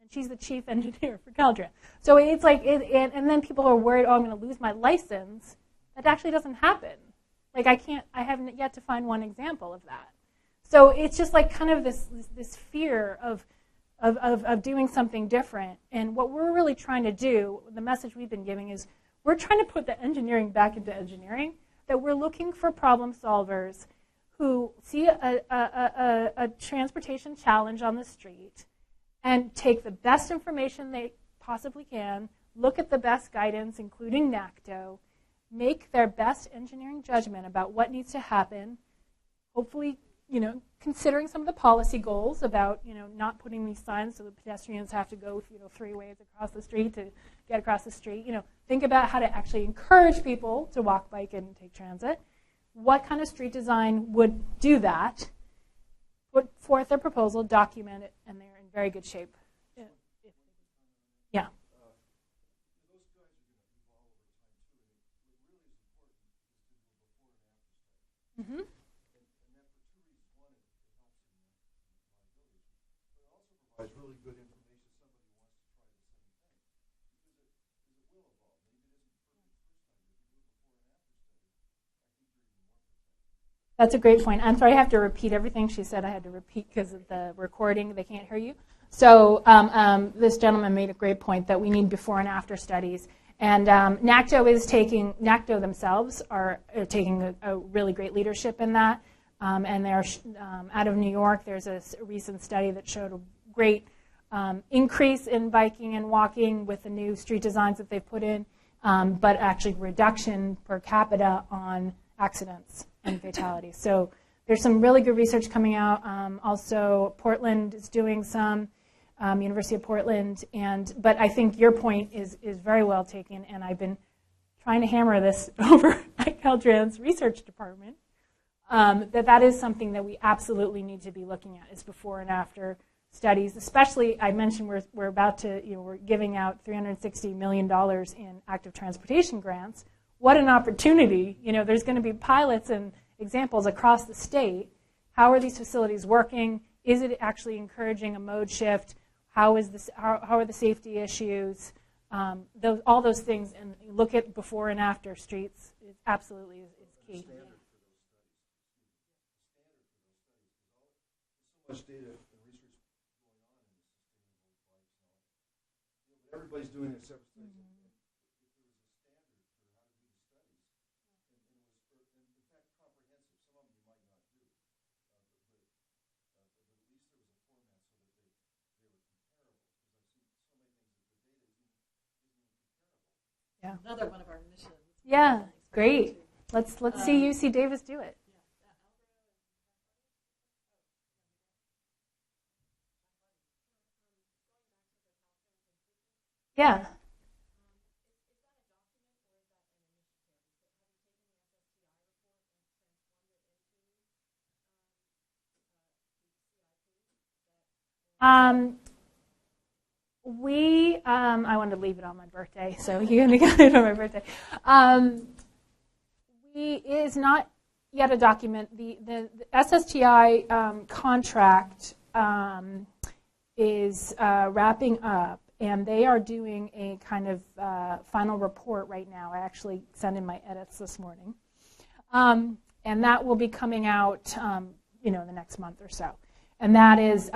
And she's the chief engineer for Caltrans. So it's like, and then people are worried, I'm going to lose my license. That actually doesn't happen. Like I haven't yet to find one example of that. So it's just like kind of this fear of doing something different. And what we're really trying to do, the message we've been giving is, we're trying to put the engineering back into engineering, that we're looking for problem solvers who see a transportation challenge on the street and take the best information they possibly can, look at the best guidance, including NACTO, make their best engineering judgment about what needs to happen, hopefully, considering some of the policy goals about, not putting these signs so the pedestrians have to go, 3 ways across the street to get across the street. Think about how to actually encourage people to walk, bike, and take transit. What kind of street design would do that? Put forth their proposal, document it, and they're in very good shape. Yeah. Mm-hmm. Provides really good information if somebody wants to try the same thing, because it will evolve. Maybe it isn't perfect the first time, but if you do a before and after study, I think you're even more protected. That's a great point. I'm sorry I have to repeat everything she said. I had to repeat because of the recording. They can't hear you. So this gentleman made a great point that we need before and after studies. And NACTO themselves are taking a really great leadership in that. And they're out of New York. There's a recent study that showed a great increase in biking and walking with the new street designs that they've put in, but actually reduction per capita on accidents and fatalities. So there's some really good research coming out. Also, Portland is doing some, University of Portland. But I think your point is very well taken, and I've been trying to hammer this over at Caltrans research department, that is something that we absolutely need to be looking at, is before and after studies. Especially, I mentioned we're about to, we're giving out $360 million in active transportation grants. What an opportunity. There's going to be pilots and examples across the state. How are these facilities working? Is it actually encouraging a mode shift? How are the safety issues? All those things, and look at before and after streets. It absolutely is key. So much data and research going on in this sustainable bikes now. Everybody's doing it separate studies. If there was a standard for how to do the studies, and in fact comprehensive, some of them you might not do, but at least there was a format so that they were comparable. Because I've seen so many things that the data isn't even comparable. Yeah. Another one of our missions. Yeah, great. Let's see UC Davis do it. Yeah. I wanted to leave it on my birthday, so you're going to get it on my birthday. It is not yet a document. The SSTI contract is wrapping up, and they are doing a kind of final report right now. I actually sent in my edits this morning. And that will be coming out in the next month or so. And that is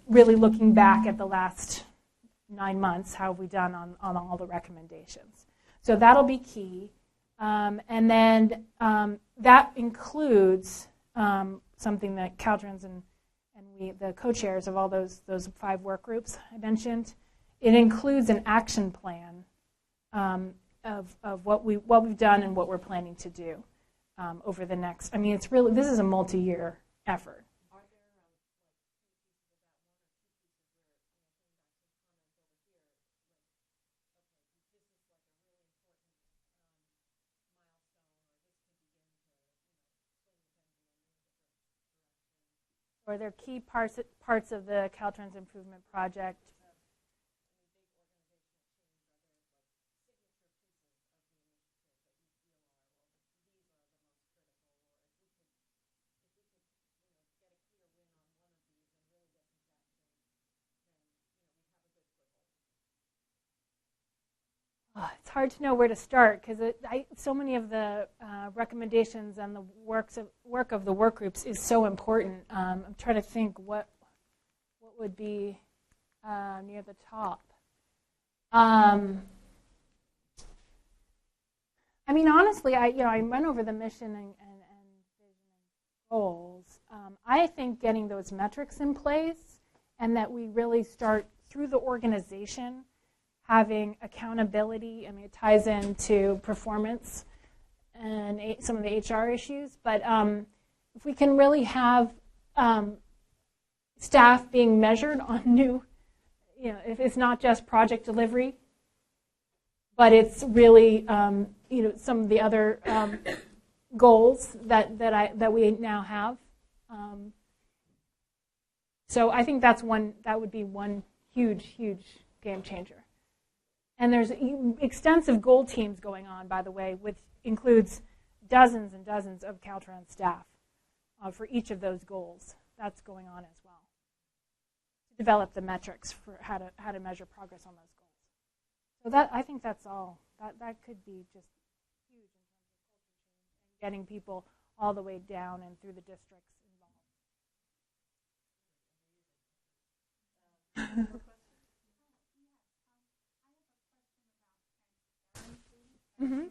really looking back at the last 9 months, how have we done on all the recommendations. So that'll be key. And then that includes something that Caltrans and we, the co-chairs of all those 5 work groups I mentioned. It includes an action plan of what we've done and what we're planning to do over the next. This is a multi-year effort. Or they're key parts of the Caltrans Improvement Project. It's hard to know where to start because so many of the recommendations and the work of the work groups is so important. I'm trying to think what would be near the top. Honestly, I went over the mission and vision and goals. I think getting those metrics in place and that we really start through the organization having accountability. It ties into performance and some of the HR issues. But if we can really have staff being measured on new, if it's not just project delivery, but it's really some of the other goals that we now have. So I think that would be one huge game changer. And there's extensive goal teams going on, by the way, which includes dozens and dozens of Caltrans staff for each of those goals. That's going on as well, to develop the metrics for how to measure progress on those goals. So I think that's all. That could be just huge in terms of culture change and getting people all the way down and through the districts involved. Mm-hmm.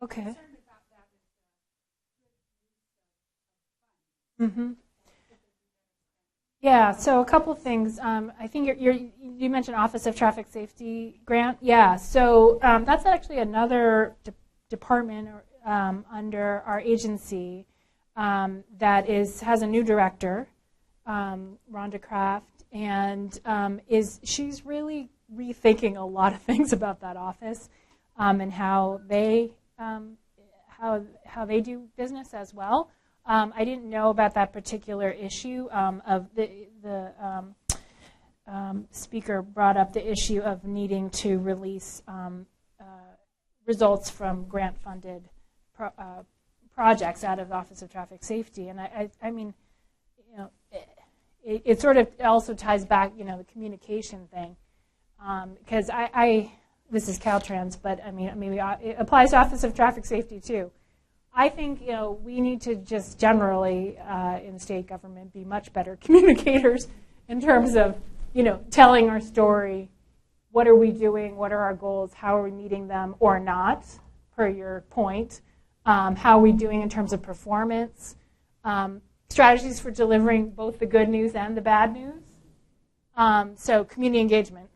Okay. Mm-hmm. Yeah, so a couple of things. I think you mentioned Office of Traffic Safety grant. Yeah, so that's actually another department under our agency that has a new director, Rhonda Kraft, and she's really rethinking a lot of things about that office and how they do business as well. I didn't know about that particular issue of the speaker brought up the issue of needing to release results from grant-funded projects out of the Office of Traffic Safety, and I mean, it sort of also ties back, the communication thing, because this is Caltrans, but I mean, maybe it applies to Office of Traffic Safety too. I think we need to just generally in state government be much better communicators in terms of telling our story. What are we doing? What are our goals? How are we meeting them or not? Per your point, how are we doing in terms of performance? Strategies for delivering both the good news and the bad news. So community engagement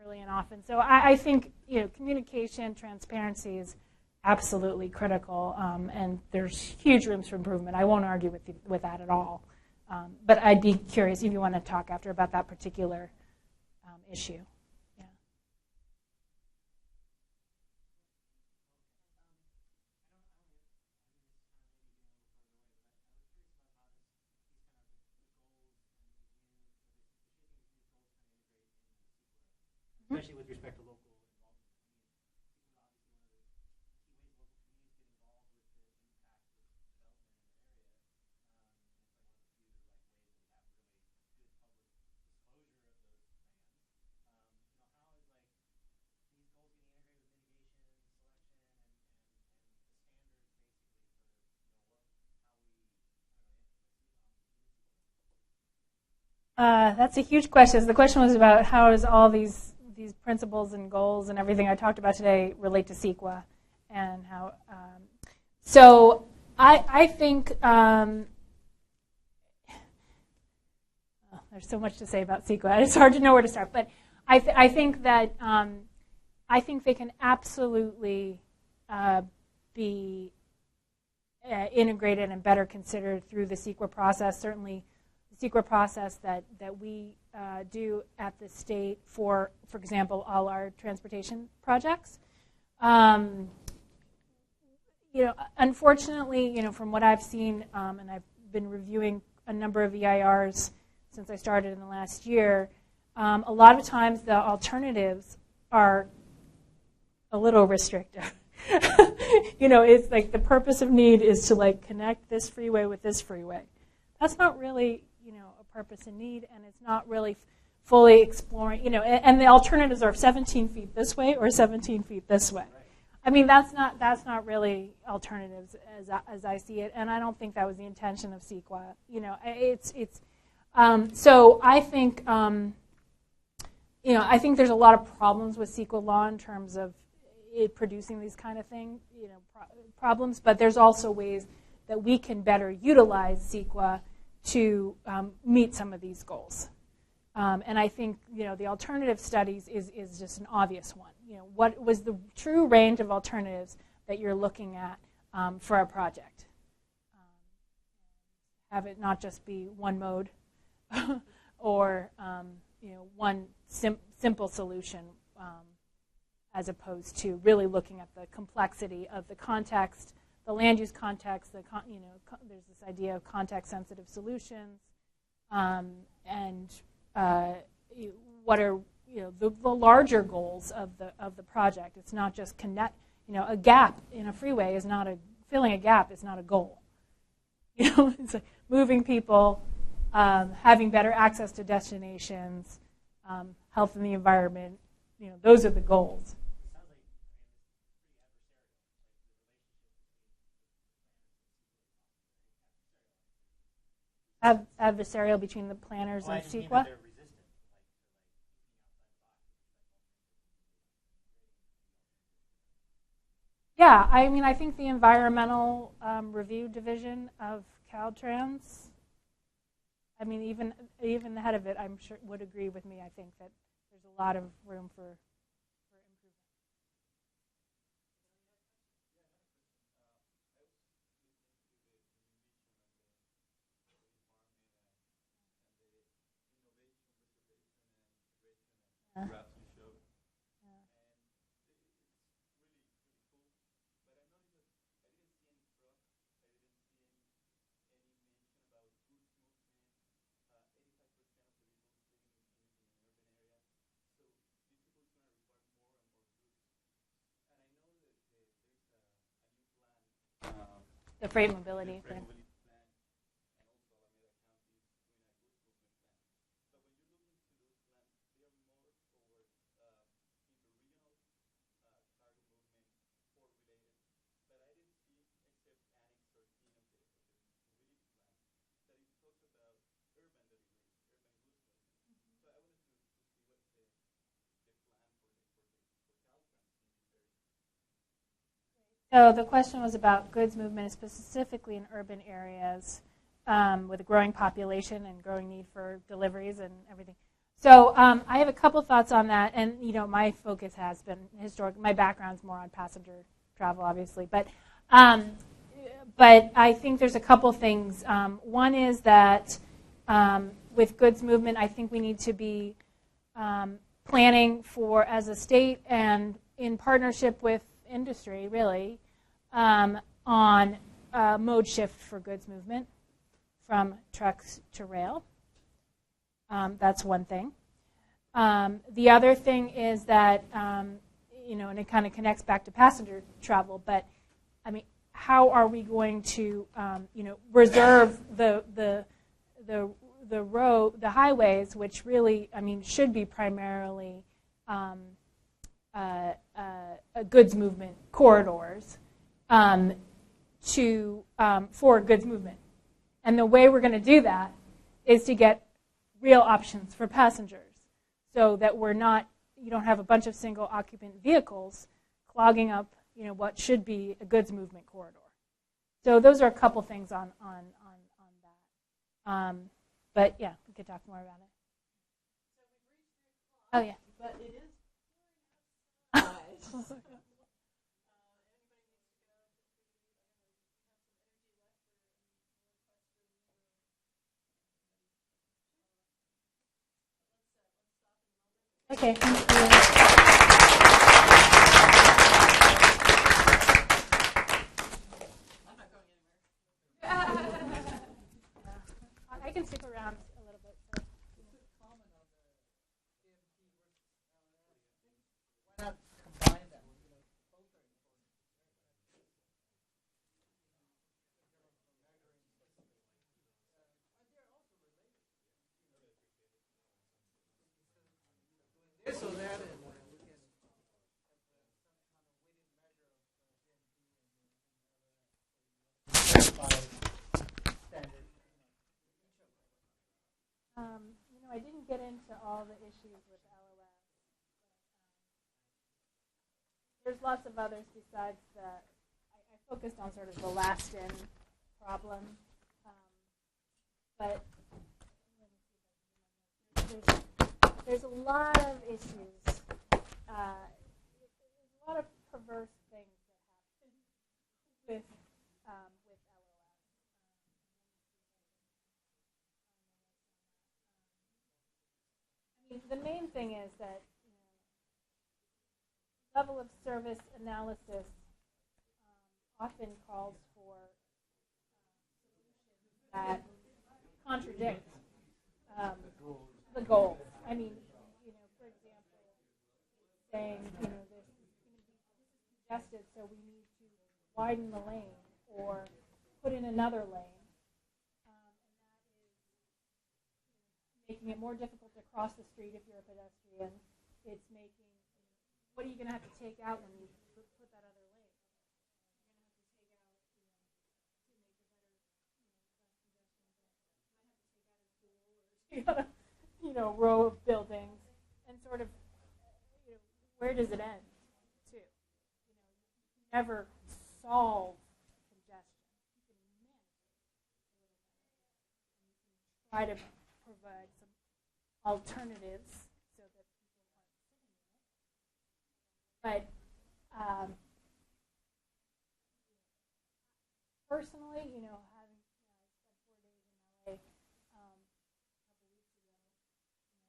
early and often. So I think communication, transparency is absolutely critical, and there's huge rooms for improvement. I won't argue with that at all. But I'd be curious if you want to talk after about that particular issue. Yeah. Especially with respect to local involvement. That's a huge question. The question was about how does all these principles and goals and everything I talked about today relate to CEQA, and how. So I think there's so much to say about CEQA. It's hard to know where to start, but I think that I think they can absolutely be integrated and better considered through the CEQA process. Certainly, CEQA process that we do at the state for example, all our transportation projects. Unfortunately, from what I've seen, and I've been reviewing a number of EIRs since I started in the last year, a lot of times the alternatives are a little restrictive. It's like the purpose of need is to like connect this freeway with this freeway. That's not really, a purpose in need, and it's not really fully exploring, and the alternatives are 17 feet this way or 17 feet this way. I mean, that's not really alternatives as I see it, and I don't think that was the intention of CEQA. So I think I think there's a lot of problems with CEQA law in terms of it producing these kind of problems, but there's also ways that we can better utilize CEQA to meet some of these goals. And I think the alternative studies is just an obvious one. What was the true range of alternatives that you're looking at for a project? Have it not just be one mode or one simple solution, as opposed to really looking at the complexity of the context, the land use context. There's this idea of context-sensitive solutions, and what are the larger goals of the project. It's not just connect. A gap in a freeway is not filling a gap is not a goal. It's like moving people, having better access to destinations, health in the environment. Those are the goals. Adversarial between the planners and CEQA. Yeah, I think the environmental review division of Caltrans, even the head of it, I'm sure would agree with me. I think that there's a lot of room for improvement. The freight mobility thing. So the question was about goods movement, specifically in urban areas with a growing population and growing need for deliveries and everything. So I have a couple thoughts on that, and my focus has been historic. My background's more on passenger travel, obviously, but I think there's a couple things. One is that with goods movement, I think we need to be planning for, as a state and in partnership with industry, really, on mode shift for goods movement from trucks to rail. That's one thing. The other thing is that, and it kind of connects back to passenger travel, but how are we going to, reserve the highways, which really, should be primarily goods movement corridors for goods movement. And the way we're going to do that is to get real options for passengers, so that you don't have a bunch of single occupant vehicles clogging up, what should be a goods movement corridor. So those are a couple things on that. But yeah, we could talk more about it. Oh yeah. But it is. Okay, thank you. I can stick around a little bit. So. I didn't get into all the issues with LOS. There's lots of others besides that. I focused on sort of the last in problem, but there's a lot of issues. There's a lot of perverse things that happen with LOS. The main thing is that level of service analysis often calls for solutions that contradict the goals. I mean, for example, saying, this is congested, so we need to widen the lane or put in another lane. And that is making it more difficult to cross the street if you're a pedestrian. It's making, what are you going to have to take out when you put that other lane? You're going to have to take out, you got a row of buildings, and sort of, where does it end? Too, you never solve congestion. You can manage it. Try to provide some alternatives so that people aren't sitting in it. But personally, having spent 4 days in LA a couple weeks ago,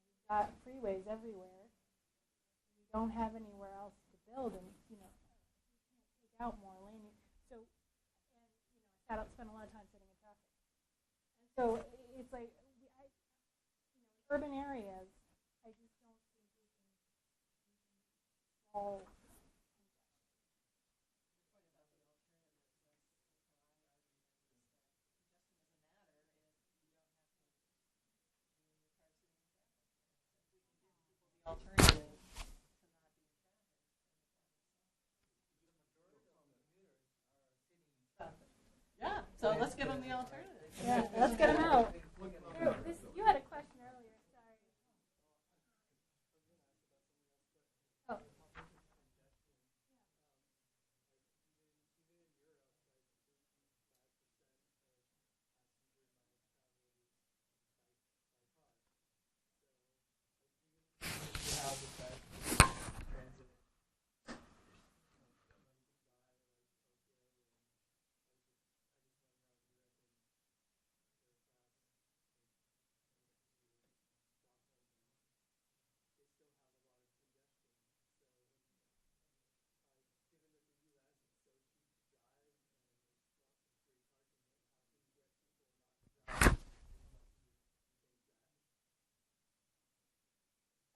we've got freeways everywhere. We don't have anywhere else to build, and we can't take out more lane. So, and I spent a lot of time sitting in traffic, and so it's like urban areas. I just don't think we can solve. Yeah, so let's give them the alternative. Yeah, let's get them out. You had a question earlier. Sorry. Oh.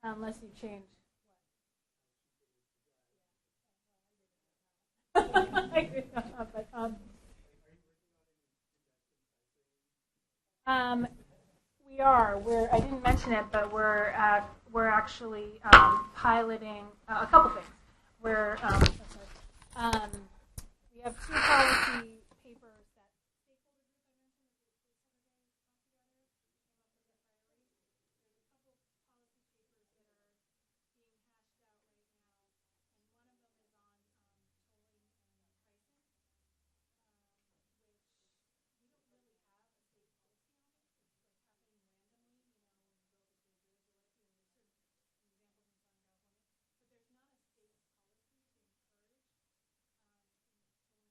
Unless you change what? We are. I didn't mention it, but we're actually piloting a couple things. We have 2 policy papers that stakeholder group I mentioned that we put together. There's a couple policy papers that are being hashed out right now, and one of them is on tolling and pricing, which we don't really have a state policy on it. It's like happening randomly, when you build a big bridge or whatever. There's certain examples in Southern California, but there's not a state policy to encourage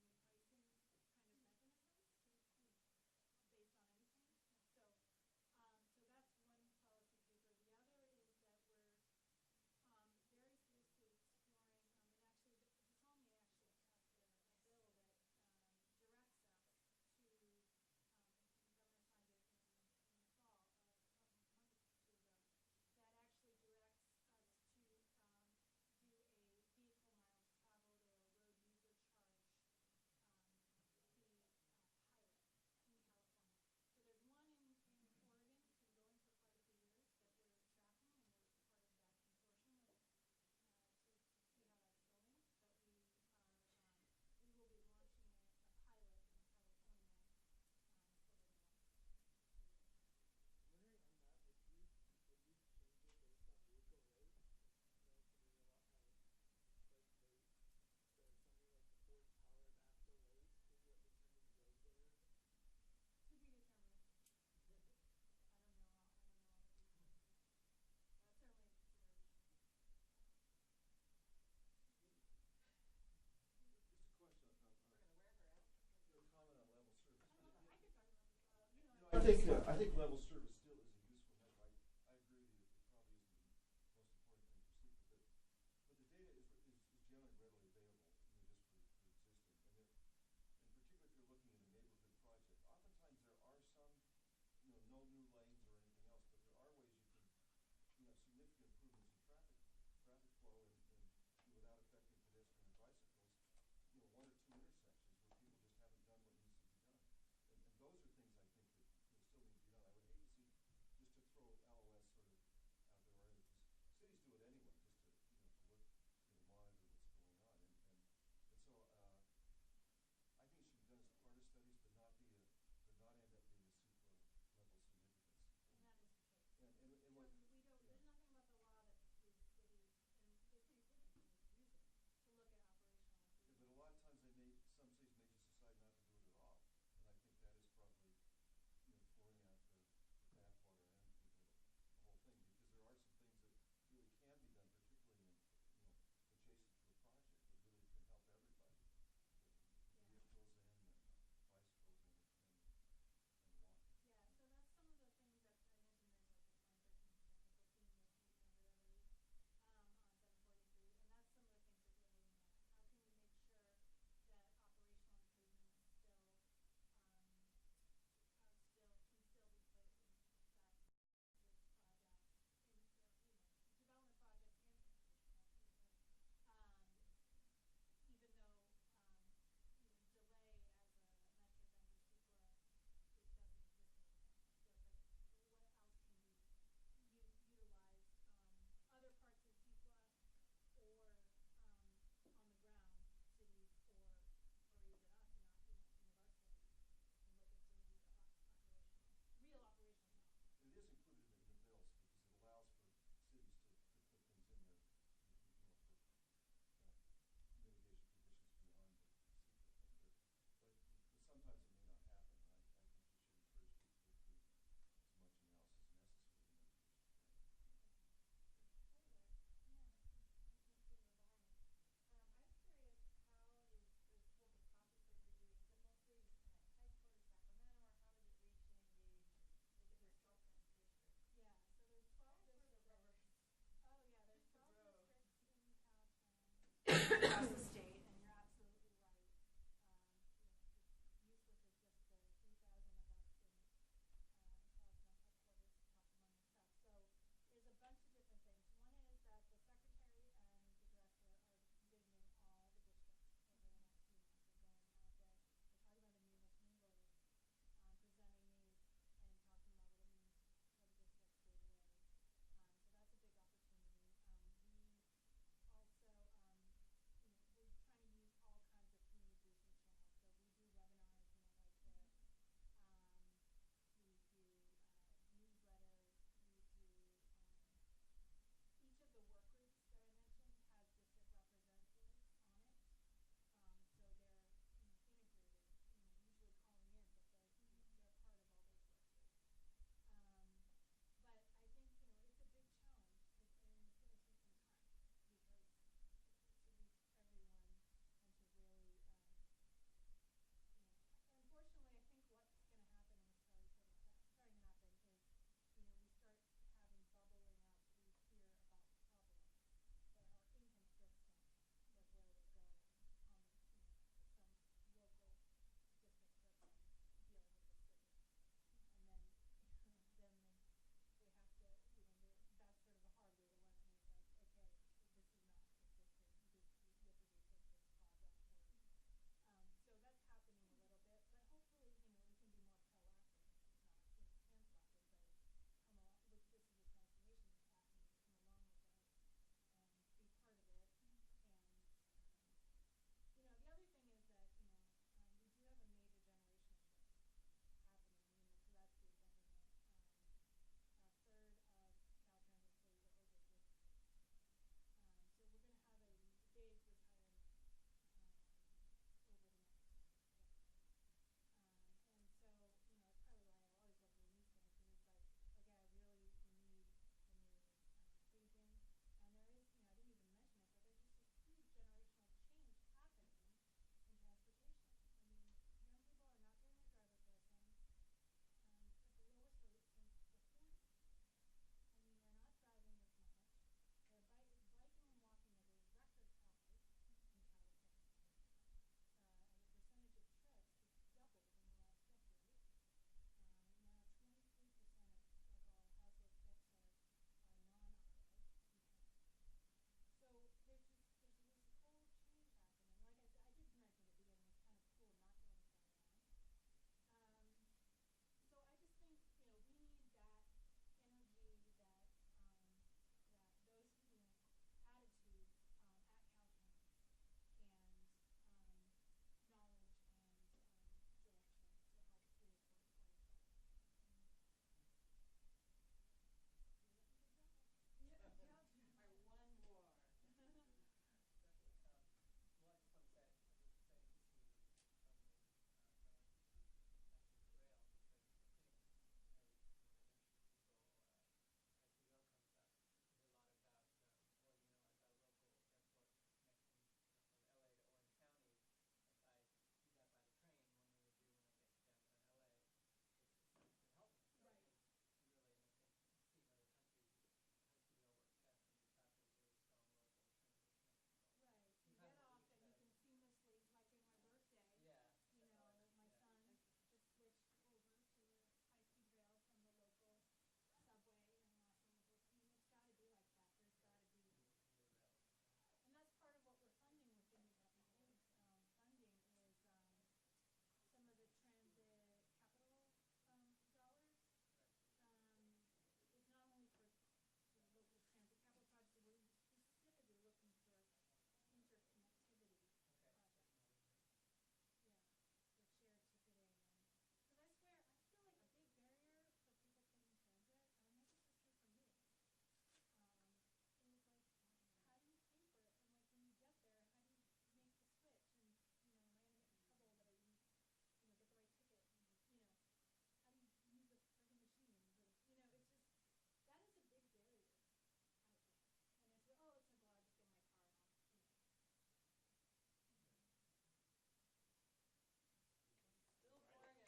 tolling and I think level service still is a useful measure. I agree with you. It probably isn't the most important thing for sleep, but the data is generally readily available, just for existing. And in particular, if you're looking at a neighborhood project, oftentimes there are some, no new lanes or anything else, but there are ways you can, have significant improvements in traffic flow and without affecting pedestrian and bicycles, one or two intersections where people just haven't done what needs to be done. And those are things I think that still need to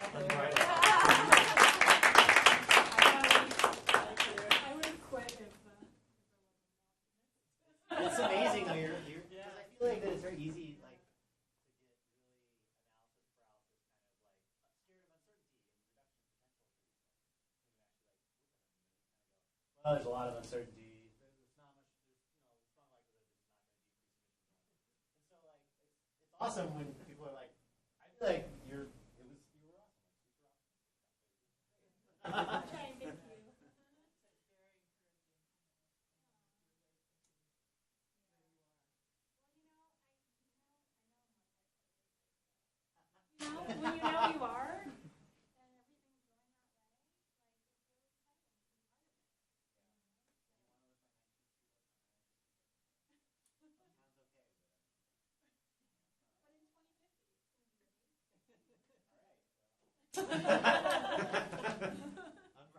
I would have quit if. It's amazing though. Because I feel like that it's very easy, like, to get really analysis paralysis, kind of like scared of uncertainty and reduction of potential. When you actually like look at them and then you kind of go, well, there's a lot of uncertainty. There's not much. There's strong likelihood that it's not going to decrease emissions. And so like it's awesome when people are like, I feel like you were awesome. Thank you. When you know you are.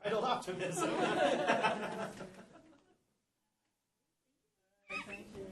Unbridled optimism. Thank you.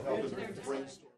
Help us brainstorm.